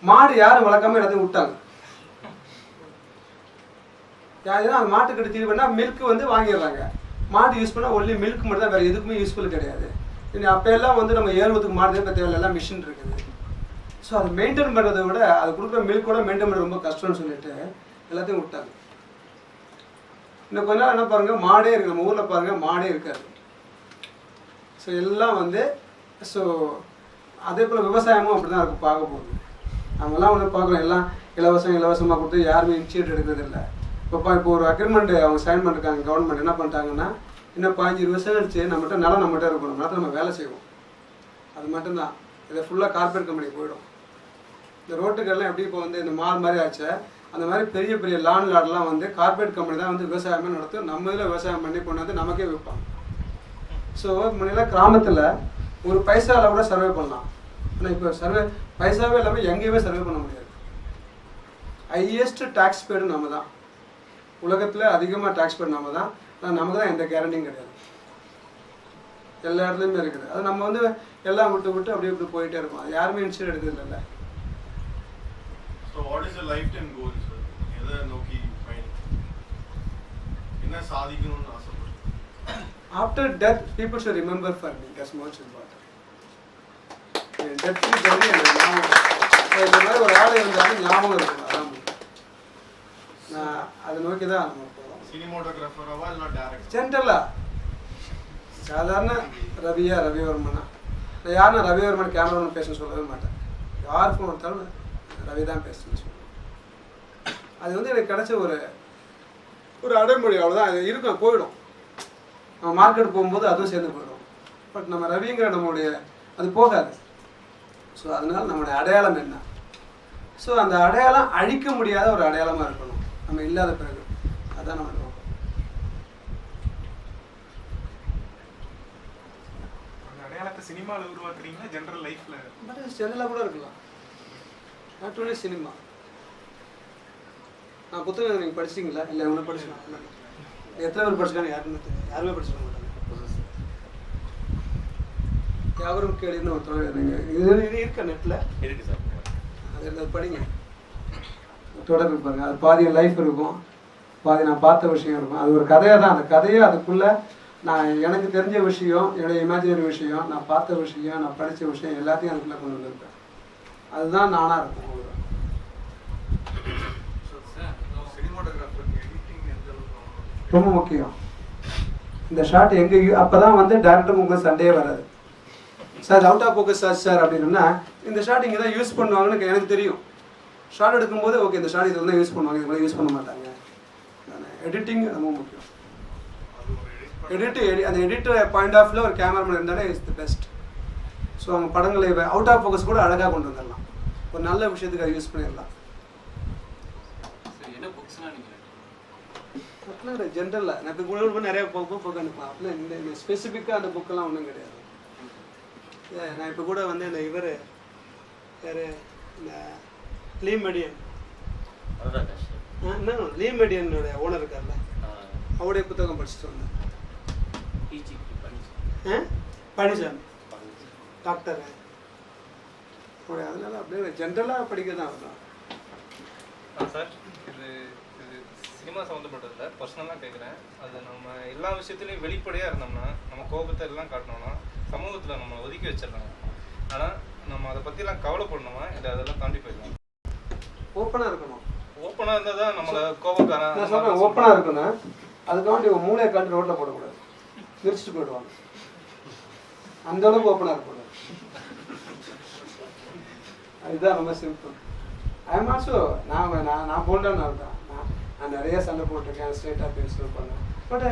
[SPEAKER 1] மாடு யாரும் வளர்க்காம எல்லாத்தையும் விட்டாங்க. யாருன்னா அந்த மாட்டுக்கிட்ட தீர்வு பண்ணால் மில்க் வந்து வாங்கிடுறாங்க. மாடு யூஸ் பண்ணால் ஒன்லி மில்க் மட்டும் தான், வேறு எதுக்குமே யூஸ்ஃபுல் கிடையாது. அப்போ எல்லாம் வந்து நம்ம ஏறுவதுக்கு மாடு இப்போ தேவையில்ல, எல்லாம் மிஷின் இருக்குது. ஸோ அதை மெயின்டைன் பண்ணுறதை விட அது கொடுக்குற மில்கோட மெயின்டைன் பண்ண ரொம்ப கஷ்டம்னு சொல்லிட்டு எல்லாத்தையும் விட்டாங்க. இன்னும் கொஞ்ச நாள் என்ன பாருங்கள், மாடே இருக்குது. நம்ம ஊரில் பாருங்கள், மாடே இருக்காது. ஸோ எல்லாம் வந்து ஸோ அதே போல் விவசாயமும் அப்படி தான் இருக்கும் பார்க்க போகுது. நம்மலாம் வந்து பார்க்குறோம், எல்லாம் இலவசமாக கொடுத்து யாருமே இனிஷியேட் எடுக்கிறது இல்லை. இப்போ ஒரு அக்ரிமெண்ட் அவங்க சைன் பண்ணிருக்காங்க. கவர்மெண்ட் என்ன பண்ணிட்டாங்கன்னா, இன்னும் 15-20 வருஷம் கழிச்சு நம்மகிட்ட நிலம் நம்மகிட்ட இருக்கணும், நிலத்தில் நம்ம வேலை செய்வோம். அது மட்டும்தான். இதை ஃபுல்லாக கார்பரேட் கம்பெனி போயிடும். இந்த ரோட்டுக்கெல்லாம் எப்படி இப்போ வந்து இந்த மால் மாதிரி ஆச்சு, அந்த மாதிரி பெரிய பெரிய லாட்லாம் வந்து கார்பரேட் கம்பெனி தான் வந்து விவசாயமே நடத்தும். நம்ம இதில் விவசாயம் பண்ணி கொண்டு வந்து நமக்கே விற்பாங்க. ஸோ முன்னெல்லாம் கிராமத்தில் ஒரு பைசாவில் கூட சர்வே பண்ணலாம். ஆனால் இப்போ பைசாவே இல்லாமல் எங்கேயுமே சர்வே பண்ண முடியாது. ஹையஸ்ட் டேக்ஸ் பேடு நம்ம தான். உலகத்தில் அதிகமாக டேக்ஸ் பேடு நம்ம தான். ஆனால் நமக்கு தான் எந்த கேரண்டியும் கிடையாது. எல்லா இடத்துலையுமே இருக்குது. அது நம்ம வந்து எல்லாம் விட்டு அப்படியே இப்படி போயிட்டே இருக்கோம். யாருமே இன்சூரன்ஸ் எடுக்கிறது இல்லை.
[SPEAKER 12] So what is the lifetime goal, sir? எதை நோக்கி பயணிக்கணும்? என்ன சாதிக்கணும்னு ஆசைப்படுறீங்க?
[SPEAKER 1] After death, people should remember for me. That's most important. Death is very important. இந்த மாதிரி ஒரு ஆள் இருந்தாலும் ஞாபகம் இருக்கும். அதான் நான் அதை நோக்கி தான் நம்ம போகிறோம்.
[SPEAKER 12] சினிமோட்டோகிராஃபராவா இல்லை டேரக்டர்?
[SPEAKER 1] ஜென்ரலாக சாதாரண ரவிவர்மனா நான் யாருன்னா ரவிவர்மன் கேமராமேன் பேசணும்னு சொல்லவே மாட்டேன். யார் ஃபோன் எடுத்தாலும் ரவி தான் பேசணும்னு சொல்லுவேன். அது வந்து எனக்கு கிடைச்ச ஒரு அடைமொழி, அவ்வளோதான். அது இருக்கும், போயிடும். நம்ம மார்க்கெட் போகும்போது அதுவும் சேர்ந்து போயிடும். பட் நம்ம ரவிங்கிற நம்மளுடைய அது போகாது. ஸோ அதனால் நம்மளுடைய அடையாளம் என்ன? ஸோ அந்த அடையாளம் அழிக்க முடியாத ஒரு அடையாளமாக இருக்கணும் நம்ம இல்லாத பிறகு. அதான் நம்ம நோக்கம்.
[SPEAKER 2] அந்த அடையாளத்தை சினிமாவில் உருவாக்குறீங்களா ஜென்ரல் லைஃப்ல?
[SPEAKER 1] பட் ஜெனரலாக கூட இருக்கலாம், நாட் ஒன்லி சினிமா. நான் புத்தகம் நீங்கள் படிச்சிங்களா? இல்லை இவனை படிச்சுக்கலாம். எத்தனை பேர் படிச்சுக்கான்னு யாருன்னு தெரியும்? யாருமே படிச்சுக்க மாட்டாங்க. யாவரும் கேள்வின்னு ஒருத்தர் இது இருக்க நெட்டில்
[SPEAKER 4] இருக்கு சார்.
[SPEAKER 1] அது படிங்க, தொடர்பு பாருங்க. அது பாதி லைஃப் இருக்கும், பாதி நான் பார்த்த விஷயம் இருக்கும். அது ஒரு கதையாக தான். அந்த கதையை அதுக்குள்ளே நான் எனக்கு தெரிஞ்ச விஷயம், என்னுடைய இமேஜினரி விஷயம், நான் பார்த்த விஷயம், நான் படித்த விஷயம் எல்லாத்தையும் அதுக்குள்ளே கொண்டு வந்திருப்பேன். அதுதான் நானாக இருக்கும். அவ்வளோதான். ரொம்ப முக்கியம். இந்த ஷாட் எங்கே அப்போ தான் வந்து டேரக்டர் உங்களுக்கு சண்டே வராது. Sir out of focus sir அப்படின்னா இந்த ஷாட் இங்கே தான் யூஸ் பண்ணுவாங்கன்னு எனக்கு தெரியும். ஷார்ட் எடுக்கும்போது ஓகே இந்த ஷார்ட் இதில் தான் யூஸ் பண்ணுவாங்க, இது மாதிரி யூஸ் பண்ண மாட்டாங்க. எடிட்டிங் ரொம்ப முக்கியம். அந்த எடிட்டர் பாயிண்ட் ஆஃப் வியூவில் ஒரு கேமராமேன் இருந்தாலே இஸ் தி பெஸ்ட். ஸோ அவங்க படங்களை அவுட் ஆஃப் ஃபோக்கஸ் கூட அழகாக கொண்டு வந்துடலாம், ஒரு நல்ல விஷயத்துக்கு அதை யூஸ் பண்ணிடலாம்.
[SPEAKER 3] என்ன புக்ஸ்லாம் நீங்கள்
[SPEAKER 1] அப்படிலாம் ஜென்ரலாக நான் இப்போ கூட நிறைய புக் அனுப்பலாம். அப்படிலாம் இந்த ஸ்பெசிஃபிக்காக அந்த புக்கெல்லாம் ஒன்றும் கிடையாது. நான் இப்போ கூட வந்து இந்த இவர் யார், இந்த லீமெடியன் லீமெடியனுடைய ஓனர் இருக்கார்ல, அவருடைய புத்தகம் படிச்சுட்டு வந்தேன். பழனிசாமி டாக்டர். அதனால அப்படியே ஜென்ரலாக படிக்க தான் வரலாம்.
[SPEAKER 13] சார் இது சினிமா சம்மந்தப்பட்டது இல்லை, பர்சனலாக கேட்குறேன். அது நம்ம எல்லா விஷயத்துலையும் வெளிப்படையாக இருந்தோம்னா, நம்ம கோபத்தை எல்லாம் காட்டினோம்னா சமூகத்தில் நம்ம ஒதுக்கி வச்சிடலாம். ஆனால் நம்ம அதை பற்றிலாம் கவலைப்படணுமா இல்லை அதெல்லாம் தாண்டி போயிடலாம்?
[SPEAKER 1] ஓப்பனாக இருக்கணும்.
[SPEAKER 13] ஓப்பனாக இருந்தால் தான் நம்மளை கோபக்காரன்.
[SPEAKER 1] நான் சொல்கிறேன் ஓப்பனாக இருக்கணும். அதுக்காண்டி ஒரு மூளையை காட்டி ரோட்டில் போடக்கூடாது, விரிச்சிட்டு போயிடுவாங்க. அந்த அளவுக்கு ஓப்பனாக இருக்கக்கூடாது. அதுதான் ரொம்ப சிம்பிள். ஐஎம் ஆல்சோ நான் போல்டான ஆள் தான். நான் நிறைய சண்டை போட்டிருக்கேன், ஸ்ட்ரெயிட்டாக பேசுவேன் பண்ணேன். பட்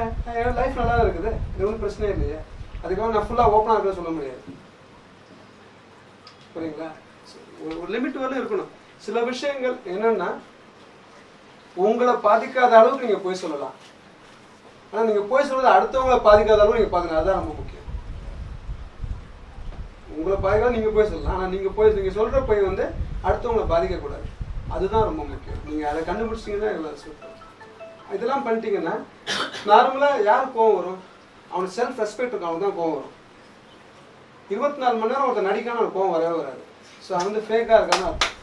[SPEAKER 1] என் லைஃப் நல்லா இருக்குது, இது ஒன்றும் பிரச்சனையே இல்லையே. அதுக்காக நான் ஃபுல்லாக ஓப்பனாக இருக்க சொல்ல முடியாது. புரியுங்களா? ஒரு லிமிட் வரலும் இருக்கணும். சில விஷயங்கள் என்னன்னா உங்களை பாதிக்காத அளவுக்கு நீங்கள் போய் சொல்லலாம். ஆனால் நீங்கள் போய் சொல்றது அடுத்தவங்களை பாதிக்காத அளவுக்கு நீங்கள் பாருங்க. அதுதான் ரொம்ப முக்கியம். உங்களை பாதிக்காத நீங்கள் போய் சொல்லலாம், ஆனால் நீங்கள் சொல்கிற போய் வந்து அடுத்தவங்களை பாதிக்கக்கூடாது. அதுதான் ரொம்ப முக்கியம். நீங்கள் அதை கண்டுபிடிச்சிங்கன்னா இவ்வளோ சூப்பர். இதெல்லாம் பண்ணிட்டீங்கன்னா நார்மலாக யார் கோவம் வரும்? அவனுக்கு செல்ஃப் ரெஸ்பெக்ட் இருக்கும், அவனுக்கு தான் கோவம் வரும். 24 மணி நேரம் ஒருத்தர் நடிக்கான அவனுக்கு கோவம் வரவே வராது. ஸோ அவன் வந்து ஃபேக்காக இருக்கான்னு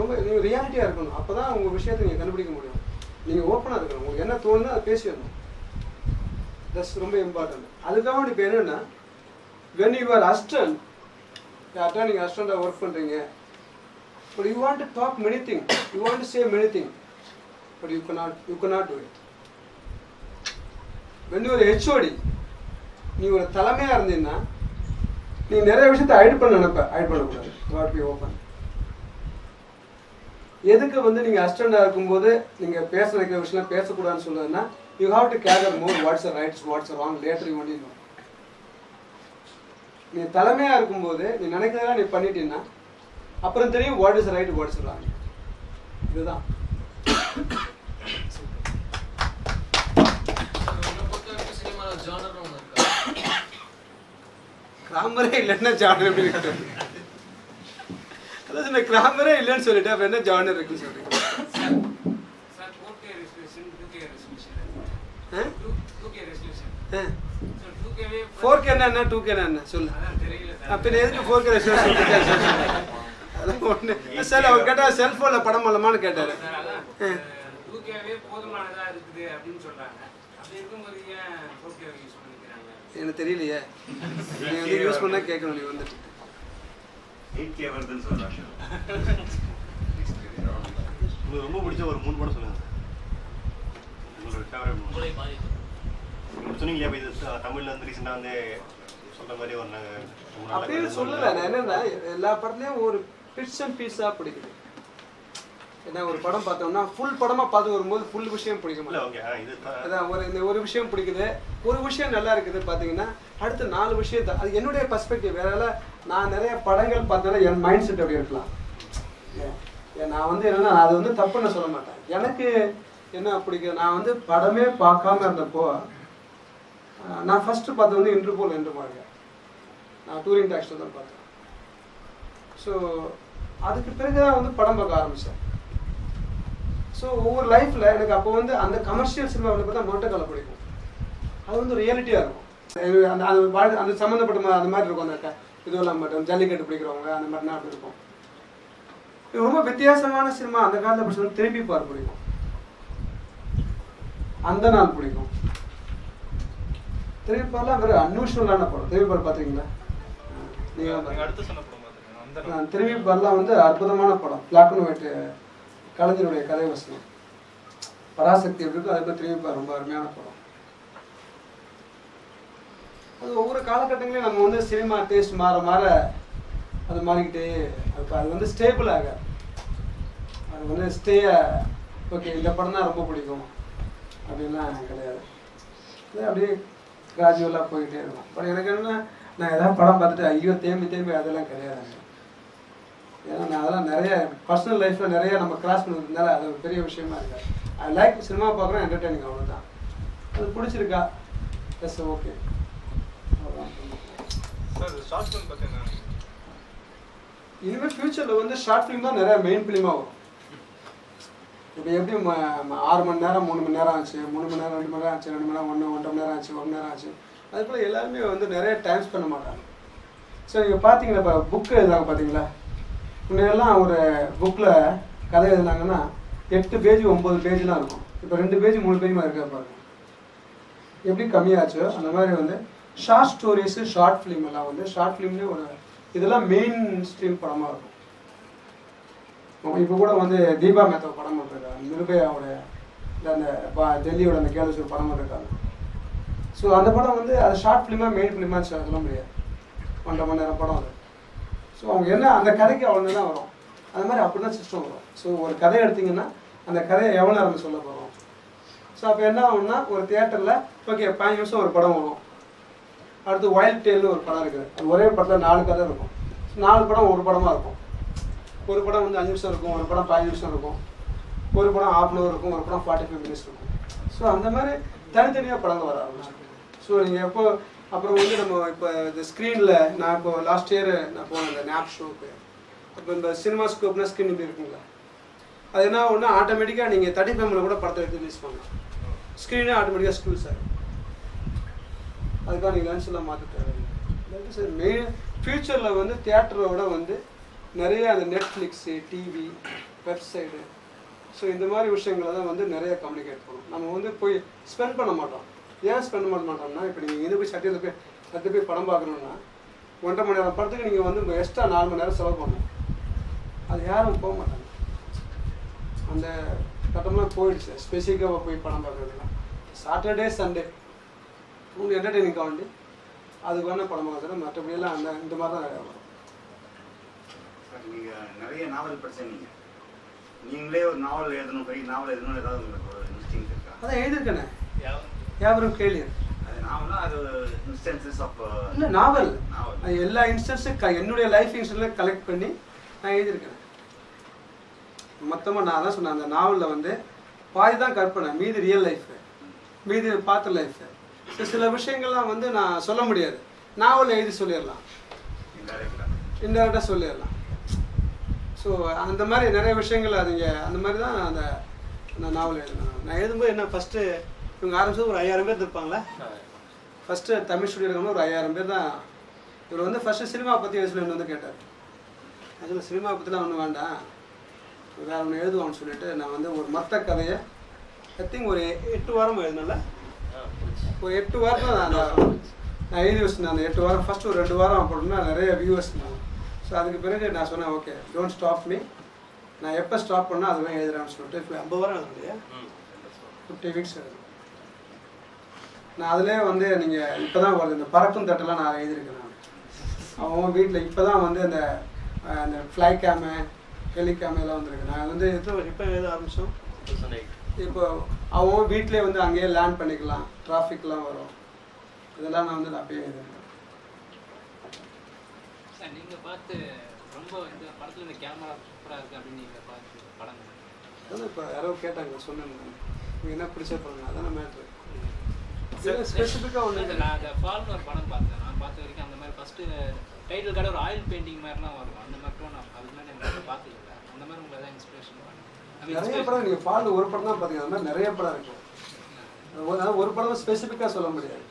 [SPEAKER 1] ரொம்ப நீங்கள் ரியாலிட்டியாக இருக்கணும். அப்போ தான் உங்கள் விஷயத்தை நீங்கள் கண்டுபிடிக்க முடியும். நீங்கள் ஓப்பனாக இருக்கணும். உங்களுக்கு என்ன தோணுதோ அதை பேசிடணும். தட்ஸ் ரொம்ப இம்பார்ட்டன்ட். அதுக்காக இப்போ என்னென்னா when you are assistant, யார்ட்டா நீங்கள் அசிஸ்டண்ட்டாக ஒர்க் பண்ணுறீங்க, but you want to talk many thing, you want to say many thing, but you cannot do it. when you are HOD, நீ ஒரு தலைமையாக இருந்தீங்கன்னா நீ நிறைய விஷயத்தை ஹைட் பண்ண நினைப்ப, ஹைட் பண்ணக்கூடாது. What be open. எதுக்கு வந்து நீங்கள் அசிஸ்டண்டாக இருக்கும்போது நீங்கள் பேச வைக்கிற விஷயம் பேசக்கூடாதுன்னு சொல்லுதுன்னா you have to gather more what's rights what's wrong later you only know. நீ தலைமையாக இருக்கும்போது நீ நினைக்கிறதெல்லாம் நீ பண்ணிட்டீங்கன்னா அப்புறம் தெரியும் what is right what is wrong. இதுதான் கிராமரே இல்லைன்னா ஜானர் எப்படி இருக்கு? அதாவது இந்த கிராமரே இல்லைன்னு சொல்லிட்டு அப்ப என்ன ஜானர் இருக்குன்னு சொல்றீங்க? 4K என்ன 2K என்ன சொல்லு. அப்ப எதுக்கு 4K ரெசல்யூஷன்? அதான் ஒண்ணு. சார் அவர் கேட்டா செல்போன்ல படம் பண்ணலாமான்னு கேட்டாரு.
[SPEAKER 7] 2Kவே போதுமானதா இருக்குது அப்படின்னு சொல்றாங்க. அப்படி இருக்கும்போது ஏன் 4K யூஸ் பண்ணிக்கிறாங்க?
[SPEAKER 1] எனக்கு தெரியலையே. நீ வந்து யூஸ் பண்ணா கேட்கணும். நீ வந்துட்டு
[SPEAKER 14] 8K வருதுன்னு சொல்றாங்க. உங்களுக்கு ரொம்ப பிடிச்ச ஒரு 3 படம் சொல்லுங்க. உங்களோட ஃபேவரட் மூவி. உங்களுக்கு சொன்னீங்க இல்லையா, இது தமிழ்ல வந்து ரீசெண்டாக வந்து சொல்ற மாதிரி ஒரு
[SPEAKER 1] அப்படியே சொல்லல. நான் என்னன்னா எல்லா படத்துலயும் ஒரு பிட்ஸ் அண்ட் பீஸா பிடிக்குது. ஏன்னா ஒரு படம் பார்த்தோம்னா ஃபுல் படமாக பார்த்து வரும்போது ஃபுல் விஷயம் பிடிக்க மாட்டேன். அதான் இந்த ஒரு விஷயம் பிடிக்குது, ஒரு விஷயம் நல்லா இருக்குது பார்த்தீங்கன்னா அடுத்த 4 விஷயத்தை, அது என்னுடைய பர்ஸ்பெக்டிவ். வேற நான் நிறைய படங்கள் பார்த்தாலும் என் மைண்ட் செட் அப்படி இருக்கலாம். நான் வந்து என்னன்னா அது வந்து தப்புன்னு சொல்ல மாட்டேன். எனக்கு என்ன பிடிக்கும், நான் வந்து படமே பார்க்காம இருந்தப்போ நான் ஃபர்ஸ்ட் பார்த்தது வந்து இன்டர்போல் என்று பாருங்க, நான் டூரிங் டாக்ஸில் தான் பார்த்தேன். ஸோ அதுக்கு பிறகு தான் வந்து படம் பார்க்க ஆரம்பித்தேன். ஸோ ஒவ்வொரு லைஃப்பில் எனக்கு அப்போ வந்து அந்த கமர்ஷியல் சினிமாவில் பார்த்தா மொட்டைக்கால பிடிக்கும். அது வந்து ரியாலிட்டியாக இருக்கும். அந்த அந்த சம்மந்தப்பட்ட அந்த மாதிரி இருக்கும். அந்த இதுவெல்லாம் மட்டும் ஜல்லிக்கட்டு பிடிக்கிறவங்க அந்த மாதிரினா அப்படி இருக்கும். ரொம்ப வித்தியாசமான சினிமா அந்த காலத்தில் பிடிச்சது திரும்பி பார் பிடிக்கும், அந்த நாள் பிடிக்கும். திரும்பி பார்லாம் வெறும் அன்யூஷுவலான படம். திரும்பி பார் பார்த்துருக்கீங்களா? நீங்கள் திரும்பி பார்லாம் வந்து அற்புதமான படம். பிளாக் அண்ட் ஒயிட் கலைஞருடைய கதை வசனம் பராசக்தி எப்படி இருக்கும், அதுக்கு திரும்பி பார் ரொம்ப அருமையான படம். அது ஒவ்வொரு காலகட்டங்களையும் நம்ம வந்து சினிமா டேஸ்ட் மாற மாற அது மாறிக்கிட்டே அது வந்து ஸ்டேபிள் ஆக, அது வந்து ஓகே இந்த படம் தான் ரொம்ப பிடிக்கும் அப்படின்லாம் கிடையாது. அப்படியே கிராஜுவலாக போய்கிட்டே இருக்கும். பட் எனக்கு என்னன்னா நான் ஏதாவது படம் பார்த்துட்டு ஐயோ தேம்பி அதெல்லாம் கிடையாது. ஏன்னா நான் அதெல்லாம் நிறைய பர்சனல் லைஃப்பில் நிறைய நம்ம கிராஸ் பண்ணிருந்தால அது ஒரு பெரிய விஷயமா இருக்காது. ஐ லைக் சினிமா பார்க்குறேன், என்டர்டெய்னிங், அவ்வளோதான். அது பிடிச்சிருக்கா எஸ் ஓகே. இனிமேல் ஃபியூச்சரில் வந்து ஷார்ட் ஃபிலிம் தான் நிறைய மெயின் ஃபிலிமாக வரும். இப்போ எப்படி 6 மணி நேரம் 3 மணி நேரம் ஆச்சு, 3 மணி நேரம் 2 மணி நேரம் ஆச்சு, 2 மணி நேரம் 1.5 மணி நேரம் ஆச்சு, 1 மணி நேரம் ஆச்சு. அதுபோல் எல்லாருமே வந்து நிறைய டைம் ஸ்பெண்ட் பண்ண மாட்டாங்க. ஸோ நீங்கள் பார்த்தீங்கன்னா இப்போ புக்கு எழுதாங்க பார்த்தீங்களா, முன்னெல்லாம் ஒரு புக்கில் கதை எழுதுனாங்கன்னா 8 பேஜ் 9 பேஜ்லாம் இருக்கும். இப்போ 2 பேஜ் 3 பேஜ் மாதிரி இருக்கா பாருங்க. எப்படி கம்மியாச்சோ அந்த மாதிரி வந்து ஷார்ட் ஸ்டோரிஸு ஷார்ட் ஃபிலிம் எல்லாம் வந்து ஷார்ட் ஃபிலிம்லேயே ஒரு இதெல்லாம் மெயின் ஸ்ட்ரீம் படமாக இருக்கும். இப்போ கூட வந்து தீபா மேத்தா படம் பண்ணிருக்காங்க, நிர்பயாவோட அந்த டெல்லியோட அந்த கேள்வி படம் பண்ணிருக்காங்க. ஸோ அந்த படம் வந்து அது ஷார்ட் ஃபிலிமாக மெயின் ஃபிலிமாக சொல்ல முடியாது, 1.5 மணி நேரம் படம் அது. ஸோ அவங்க என்ன அந்த கதைக்கு அவ்வளோ தான் வரும், அது மாதிரி அப்படி தான் சிஸ்டம் வரும். ஸோ ஒரு கதை எடுத்திங்கன்னா அந்த கதையை எவ்வளோ நேரம் சொல்ல போகிறோம். ஸோ அப்போ என்ன ஆகும்னா ஒரு தியேட்டரில் ஓகே 5 நிமிஷம் ஒரு படம் வரும். அடுத்து வைல்ட் டேல்னு ஒரு படம் இருக்குது, அது ஒரே படத்தில் 4 கதை இருக்கும். 4 படம் ஒரு படமாக இருக்கும். ஒரு படம் வந்து 5 நிமிஷம் இருக்கும், ஒரு படம் 15 நிமிஷம் இருக்கும், ஒரு படம் 1/2 hour இருக்கும், ஒரு படம் 45 minutes இருக்கும். ஸோ அந்த மாதிரி தனித்தனியாக படங்கள் வர ஆரம்பிச்சு. ஸோ நீங்கள் எப்போ அப்புறம் வந்து நம்ம இப்போ இந்த ஸ்க்ரீனில் நான் இப்போ லாஸ்ட் இயர் நான் போனேன் இந்த நேப் ஷோக்கு. இப்போ இந்த சினிமா ஸ்கோப்னா ஸ்க்ரீன் இப்படி இருக்குங்களா, அது என்ன ஒன்று ஆட்டோமேட்டிக்காக நீங்கள் 35 கூட படத்தை எடுத்து ரிலீஸ் பண்ணலாம். ஸ்க்ரீனே ஆட்டோமேட்டிக்காக ஸ்கூல் சார், அதுக்காக நீங்கள் லன்ச் எல்லாம் மாற்ற தேவையில்லை. சார் மெயின் ஃப்யூச்சரில் வந்து தியேட்டரோட வந்து நிறைய அந்த நெட்ஃப்ளிக்ஸு, டிவி, வெப்சைட்டு, ஸோ இந்த மாதிரி விஷயங்களை தான் வந்து நிறைய கம்யூனிகேட் பண்ணும். நம்ம வந்து போய் ஸ்பெண்ட் பண்ண மாட்டோம். ஏன் ஸ்பெண்ட் பண்ண மாட்டோம்னா இப்போ நீங்கள் இது போய் சட்டி போய் படம் பார்க்கணுன்னா 1.5 மணி நேரம் படத்துக்கு நீங்கள் வந்து எக்ஸ்ட்ரா 4 மணி நேரம் செலவு பண்ணணும். அது யாரும் போக மாட்டாங்க, அந்த கட்டம்லாம் போயிடுச்சு. ஸ்பெசிஃபிக்காக போய் படம் பார்க்குறதுலாம் சாட்டர்டே சண்டே உங்களுக்கு என்டர்டெய்னிங்காக வேண்டி அதுக்கு வேணால் படம் பார்க்குறது, மற்றபடியெல்லாம் அந்த இந்த மாதிரி தான் நிறையா வரும்.
[SPEAKER 15] நீங்கள் நிறைய நாவல் படிச்சீங்க, நீங்களே ஒரு நாவல் எழுதணும், பெரிய நாவல் எழுதணும் ஏதாவது உங்களுக்கு ஒரு இன்ஸ்டிங்க்ட் இருக்கா?
[SPEAKER 1] அதான் எழுதியிருக்கேனே, யாவரும் கேள்வி.
[SPEAKER 15] அது நாவல்னா அது இன்ஸ்டன்சஸ் ஆஃப்
[SPEAKER 1] இல்லை நாவல், அது எல்லா இன்ஸ்டன்ஸும் என்னுடைய லைஃப் இன்ஸ்டன்ஸில் கலெக்ட் பண்ணி நான் எழுதியிருக்கேன். மொத்தமாக நான் தான் சொன்னேன், அந்த நாவலில் வந்து பாதி தான் கற்பனை, மீதி ரியல் லைஃபு, மீதி பார்த்த லைஃபு. சில விஷயங்கள்லாம் வந்து நான் சொல்ல முடியாது, நாவலில் எழுதி சொல்லிடலாம், இன்டெரக்டாக சொல்லிடலாம். ஸோ அந்த மாதிரி நிறைய விஷயங்கள் அதுங்க அந்த மாதிரி தான் அந்த நாவல் எழுதினேன். நான் எழுதும்போது என்ன ஃபஸ்ட்டு இவங்க ஆரம்பிச்சது ஒரு 5000 பேர் இருப்பாங்களே. ஃபஸ்ட்டு தமிழ் ஸ்டுடியோ இருக்கவங்க ஒரு 5000 பேர் தான். இவர் வந்து ஃபஸ்ட்டு சினிமா பற்றி எழுதணும்னு வந்து கேட்டார். அதில் சினிமா பற்றிலாம் ஒன்றும் வேண்டாம், வேறு ஒன்று எழுதுவான்னு சொல்லிட்டு நான் வந்து ஒரு மற்ற கதையை ஐ திங்க் ஒரு 8 வாரம் எழுதினல, ஒரு 8 வாரம் தான் நான் எழுதி வச்சுருந்தேன். அந்த 8 வாரம் ஃபஸ்ட்டு ஒரு 2 வாரம் போட்டோம்னா நிறைய வியூவர்ஸ் இருந்தாங்க. ஸோ அதுக்கு பிறகு நான் சொன்னேன் ஓகே டோன்ட் ஸ்டாப் மீ, நான் எப்போ ஸ்டாப் பண்ணால் அதுவே எழுதுறேன்னு சொல்லிட்டு இப்போ 50 வாரம் எழுத இல்லையா, 50 வீக்ஸ் எழுதுறேன் நான். அதிலே வந்து நீங்கள் இப்போ தான் வருது இந்த பறக்கும் தட்டெல்லாம் நான் எழுதியிருக்கேன். நான் அவங்க வீட்டில் இப்போ தான் வந்து அந்த ஃப்ளை கேமு ஹெலிகாமெல்லாம் வந்திருக்கு. நாங்கள் வந்து இப்போ எது ஆரம்பித்தோம், இப்போ அவன் வீட்டிலே வந்து அங்கேயே லேண்ட் பண்ணிக்கலாம், டிராஃபிக்லாம் வரும், இதெல்லாம் நான் வந்து அப்படியே இது
[SPEAKER 10] சார். நீங்கள் பார்த்து ரொம்ப இந்த படத்தில் இந்த கேமரா சூப்பராக இருக்குது அப்படின்னு நீங்கள் பார்த்து படம்
[SPEAKER 1] அதான் இப்போ யாரோ கேட்டாங்க, சொன்னேன் நீங்கள் என்ன பிடிச்ச படம், அதான் மேட்ரு. ஸ்பெசிஃபிக்காக ஒன்று
[SPEAKER 10] நான் அந்த ஃபால்னு ஒரு படம் பார்த்தேன். நான் பார்த்த வரைக்கும் அந்த மாதிரி ஃபஸ்ட்டு டைட்டில் கார்டு ஒரு ஆயில் பெயிண்டிங் மாதிரிலாம் வரும். அந்த மாதிரிலாம் நான் அதுக்கு முன்னாடி எனக்கு பார்த்ததில்லை. அந்த மாதிரி உங்களுக்கு எதாவது இன்ஸ்பிரேஷன்
[SPEAKER 1] நிறைய படம் நீங்கள் ஃபால் ஒரு படம் தான் பார்த்தீங்க, அது மாதிரி நிறைய படம் இருக்கும். ஒரு படம் ஸ்பெசிஃபிக்காக சொல்ல முடியாது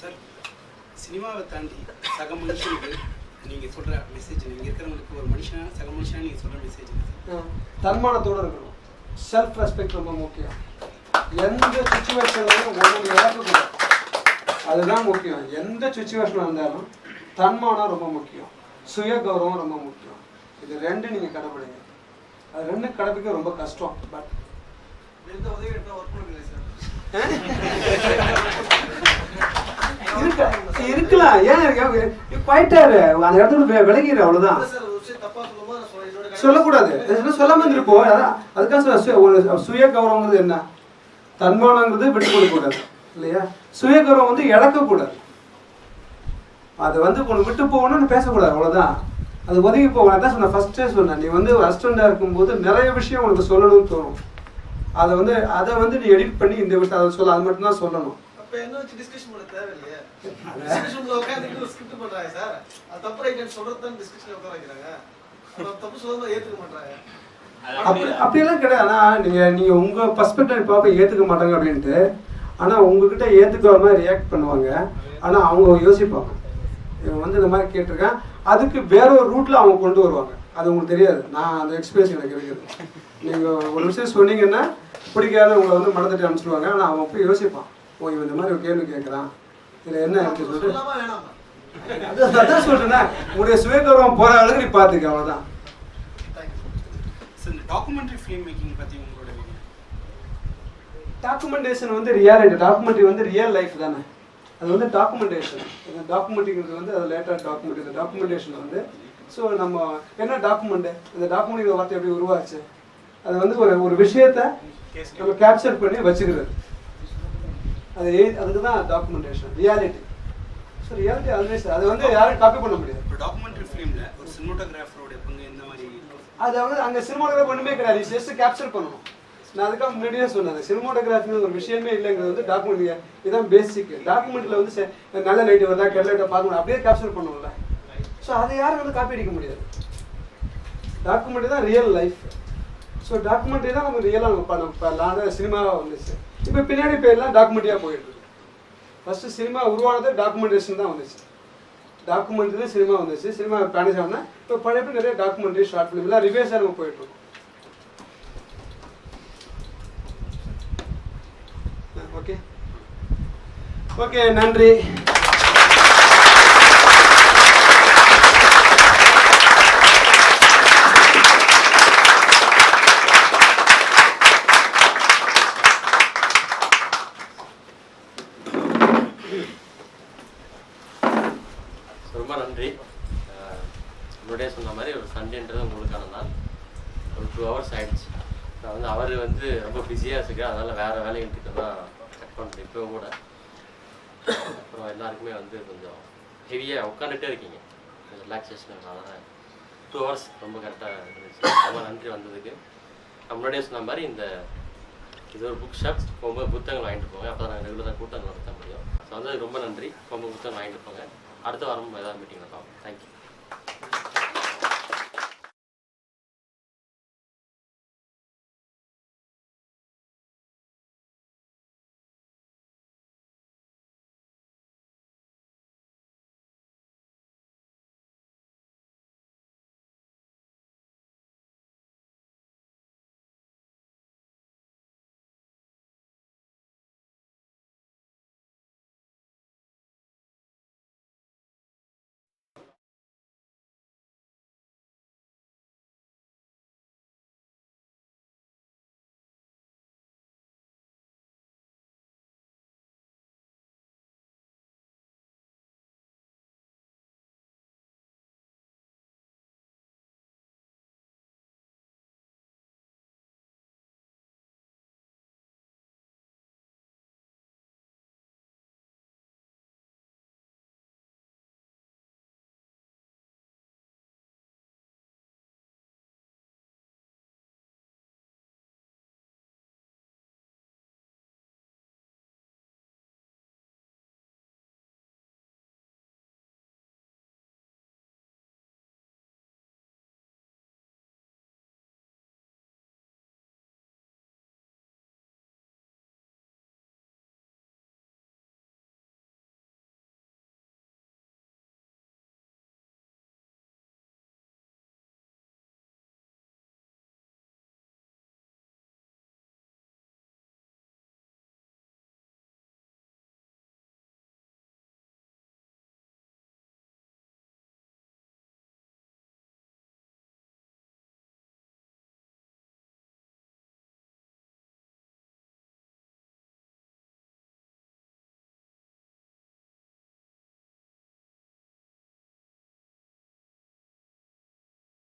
[SPEAKER 16] சார். சினிமாவை தாண்டி சக மனுஷனுக்கு நீங்கள் சொல்கிற மெசேஜ், நீங்கள் இருக்கிறவங்களுக்கு ஒரு மனுஷனா சக மனுஷனா நீங்கள் சொல்கிற மெசேஜ்
[SPEAKER 1] தன்மானத்தோடு இருக்கணும். செல்ஃப் ரெஸ்பெக்ட் ரொம்ப முக்கியம். எந்த சுச்சுவேஷன்லையும் ஒன்று இழக்கக்கூடாது, அதுதான் முக்கியம். எந்த சுச்சுவேஷனாக இருந்தாலும் தன்மானம் ரொம்ப முக்கியம், சுய கௌரவம் ரொம்ப முக்கியம். இது ரெண்டு நீங்கள் கடைப்பிடிங்க. அது ரெண்டு கடைப்பிடிக்க ரொம்ப கஷ்டம். பட் இருக்கலாம். ஏன் குவைட்டாரு அந்த இடத்துல விலகிடு, அவ்வளவுதான். சொல்லக்கூடாது, சொல்லாம இருப்போம். அதுக்காக ஒரு சுய கௌரவங்கிறது என்ன, தன்மானங்கிறது விட்டு கொடுக்க கூடாது இல்லையா. சுய கௌரவம் வந்து இழக்கக்கூடாது. அதை வந்து உனக்கு விட்டு போகணும்னு பேசக்கூடாது, அவ்வளவுதான். அது ஒதுங்கி போகணும். அதான் சொன்னேன், ஃபர்ஸ்டே சொன்னேன், நீ வந்து அசிஸ்டண்டா இருக்கும்போது நிறைய விஷயம் உனக்கு சொல்லணும்னு தோணும். அதை வந்து நீ எடிட் பண்ணி இந்த விஷயம் அதை சொல்ல, அது மட்டும் தான் சொல்லணும்.
[SPEAKER 6] அப்ப என்ன வச்சு டிஸ்கஷன் பண்ண தேவையில்லையே. டிஸ்கஷன்ல உட்கார்ந்து ஸ்கிரிப்ட் பண்றாங்க சார். அது தப்பு ரைட்னு சொல்றது தான் டிஸ்கஷன்ல உட்கார வைக்கிறாங்க. அது தப்பு சொல்றத ஏத்துக்க மாட்டாங்க.
[SPEAKER 1] அப்படியெல்லாம் கிடையாது. ஆனால் நீங்கள் உங்கள் பர்ஸ்பெக்டிவ் பார்ப்ப ஏற்றுக்க மாட்டாங்க அப்படின்ட்டு. ஆனால் உங்ககிட்ட ஏற்றுக்கிற மாதிரி ரியாக்ட் பண்ணுவாங்க. ஆனால் அவங்க யோசிப்பாங்க, இவன் வந்து இந்த மாதிரி கேட்டிருக்கேன், அதுக்கு வேற ஒரு ரூட்டில் அவங்க கொண்டு வருவாங்க. அது உங்களுக்கு தெரியாது. நான் அந்த எக்ஸ்பீரியன்ஸ் எனக்கு இருக்குது. நீங்கள் ஒரு விஷயம் சொன்னீங்கன்னா பிடிக்காத உங்களை வந்து மனத்தட்டி அனுப்பிச்சிடுவாங்க. ஆனால் அவன் போய் யோசிப்பான், ஓ இவன் இந்த மாதிரி ஒரு கேள்வி கேட்குறான், இதில் என்ன இருக்கு சொல்லிட்டு. அதான் சொல்கிறேன்னா உங்களுடைய சுயகௌரவம் போகிற அளவுக்கு நீ பார்த்துக்க, அவ்வளோதான்.
[SPEAKER 16] சார், இந்த டாக்குமெண்ட்ரி ஃபிலிம் மேக்கிங் பற்றி உங்களோட
[SPEAKER 1] டாக்குமெண்டேஷன் வந்து ரியாலிட்டி. டாக்குமெண்ட்ரி வந்து ரியல் லைஃப் தானே, அது வந்து டாக்குமெண்டேஷன். இந்த டாக்குமெண்ட்ரிங்கிறது வந்து அது லேட்டர் டாக்குமெண்ட். இந்த டாக்குமெண்டேஷன் வந்து ஸோ நம்ம என்ன டாக்குமெண்ட்டு, இந்த டாக்குமெண்ட்ரி வார்த்தை எப்படி உருவாச்சு, அது வந்து ஒரு விஷயத்தை நம்ம கேப்சர் பண்ணி வச்சுக்கிறது, அதுக்கு தான் documentation. Reality. So reality always அது வந்து யாரும் காப்பி பண்ண முடியாது.
[SPEAKER 16] இப்போ டாக்குமெண்ட்ரி ஃபிலிமில் ஒரு சினிமோட்டோகிராஃபரோட பங்கு எந்த மாதிரி?
[SPEAKER 1] அது வந்து அங்கே சினிமோட்டோகிராஃபர் ஒன்றுமே கிடையாது, ஜஸ்ட் கேப்சர் பண்ணணும். நான் அதுக்காக முன்னாடியே சொன்னேன், சினிமோட்டோகிராஃபி ஒரு விஷயமே இல்லைங்கிறது வந்து டாக்குமெண்ட்ரி. இதுதான் பேசிக். டாக்குமெண்ட்ல வந்து நல்ல லைட் வருதா கெட்ட லைட்டை பார்க்கணும், அப்படியே கேப்சர் பண்ணுவோம்ல. ஸோ அதை யாரும் வந்து காப்பி அடிக்க முடியாது. டாக்குமெண்ட்ரி தான் ரியல் லைஃப். ஸோ டாக்குமெண்ட்ரி தான் நம்ம ரியலாக நம்ம சினிமாவாக வந்துச்சு. இப்போ பின்னாடி பேர்லாம் டாக்குமெண்ட்ரியாக போயிட்டு இருக்கு. ஃபர்ஸ்ட் சினிமா உருவானது டாக்குமெண்டேஷன் தான் வந்துச்சு. டாக்குமெண்ட்ரி தான் சினிமா வந்துச்சு. சினிமா பேனிஸ் ஆனால் இப்போ பழைய நிறைய டாக்குமெண்ட்ரி ஷார்ட் ஃபிலிம் எல்லாம் ரிவேஸாக நம்ம போயிட்டு இருக்கோம். ஓகே ஓகே, நன்றி.
[SPEAKER 17] ரொம்ப நன்றி. முன்னாடியே சொன்ன மாதிரி ஒரு சண்டேன்றது உங்களுக்கான நாள். ஒரு 2 hours ஆகிடுச்சு. நான் வந்து அவர் வந்து ரொம்ப பிஸியாக இருக்கிறேன், அதனால் வேறு வேலைகிட்ட தான் கட் பண்ணுறேன் இப்போ கூட. அப்புறம் எல்லாருக்குமே வந்து கொஞ்சம் ஹெவியாக உட்காந்துட்டே இருக்கீங்க, கொஞ்சம் ரிலாக்ஸேஷன். அதனால் 2 hours ரொம்ப கரெக்டாக இருந்துச்சு. ரொம்ப நன்றி வந்ததுக்கு. நான் முன்னாடியே சொன்ன மாதிரி இது ஒரு புக் ஷாப், ரொம்ப புத்தகங்கள் வாங்கிட்டு போங்க, அப்போ தான் நாங்கள் ரெகுலராக கூட்டம் நடத்த முடியும். ஸோ வந்து ரொம்ப நன்றி. ரொம்ப புத்தகம் வாங்கிட்டு போங்க. அடுத்த வாரம் ஏதாவது மீட்டிங்கில் பார்ப்போம். தேங்க்யூ.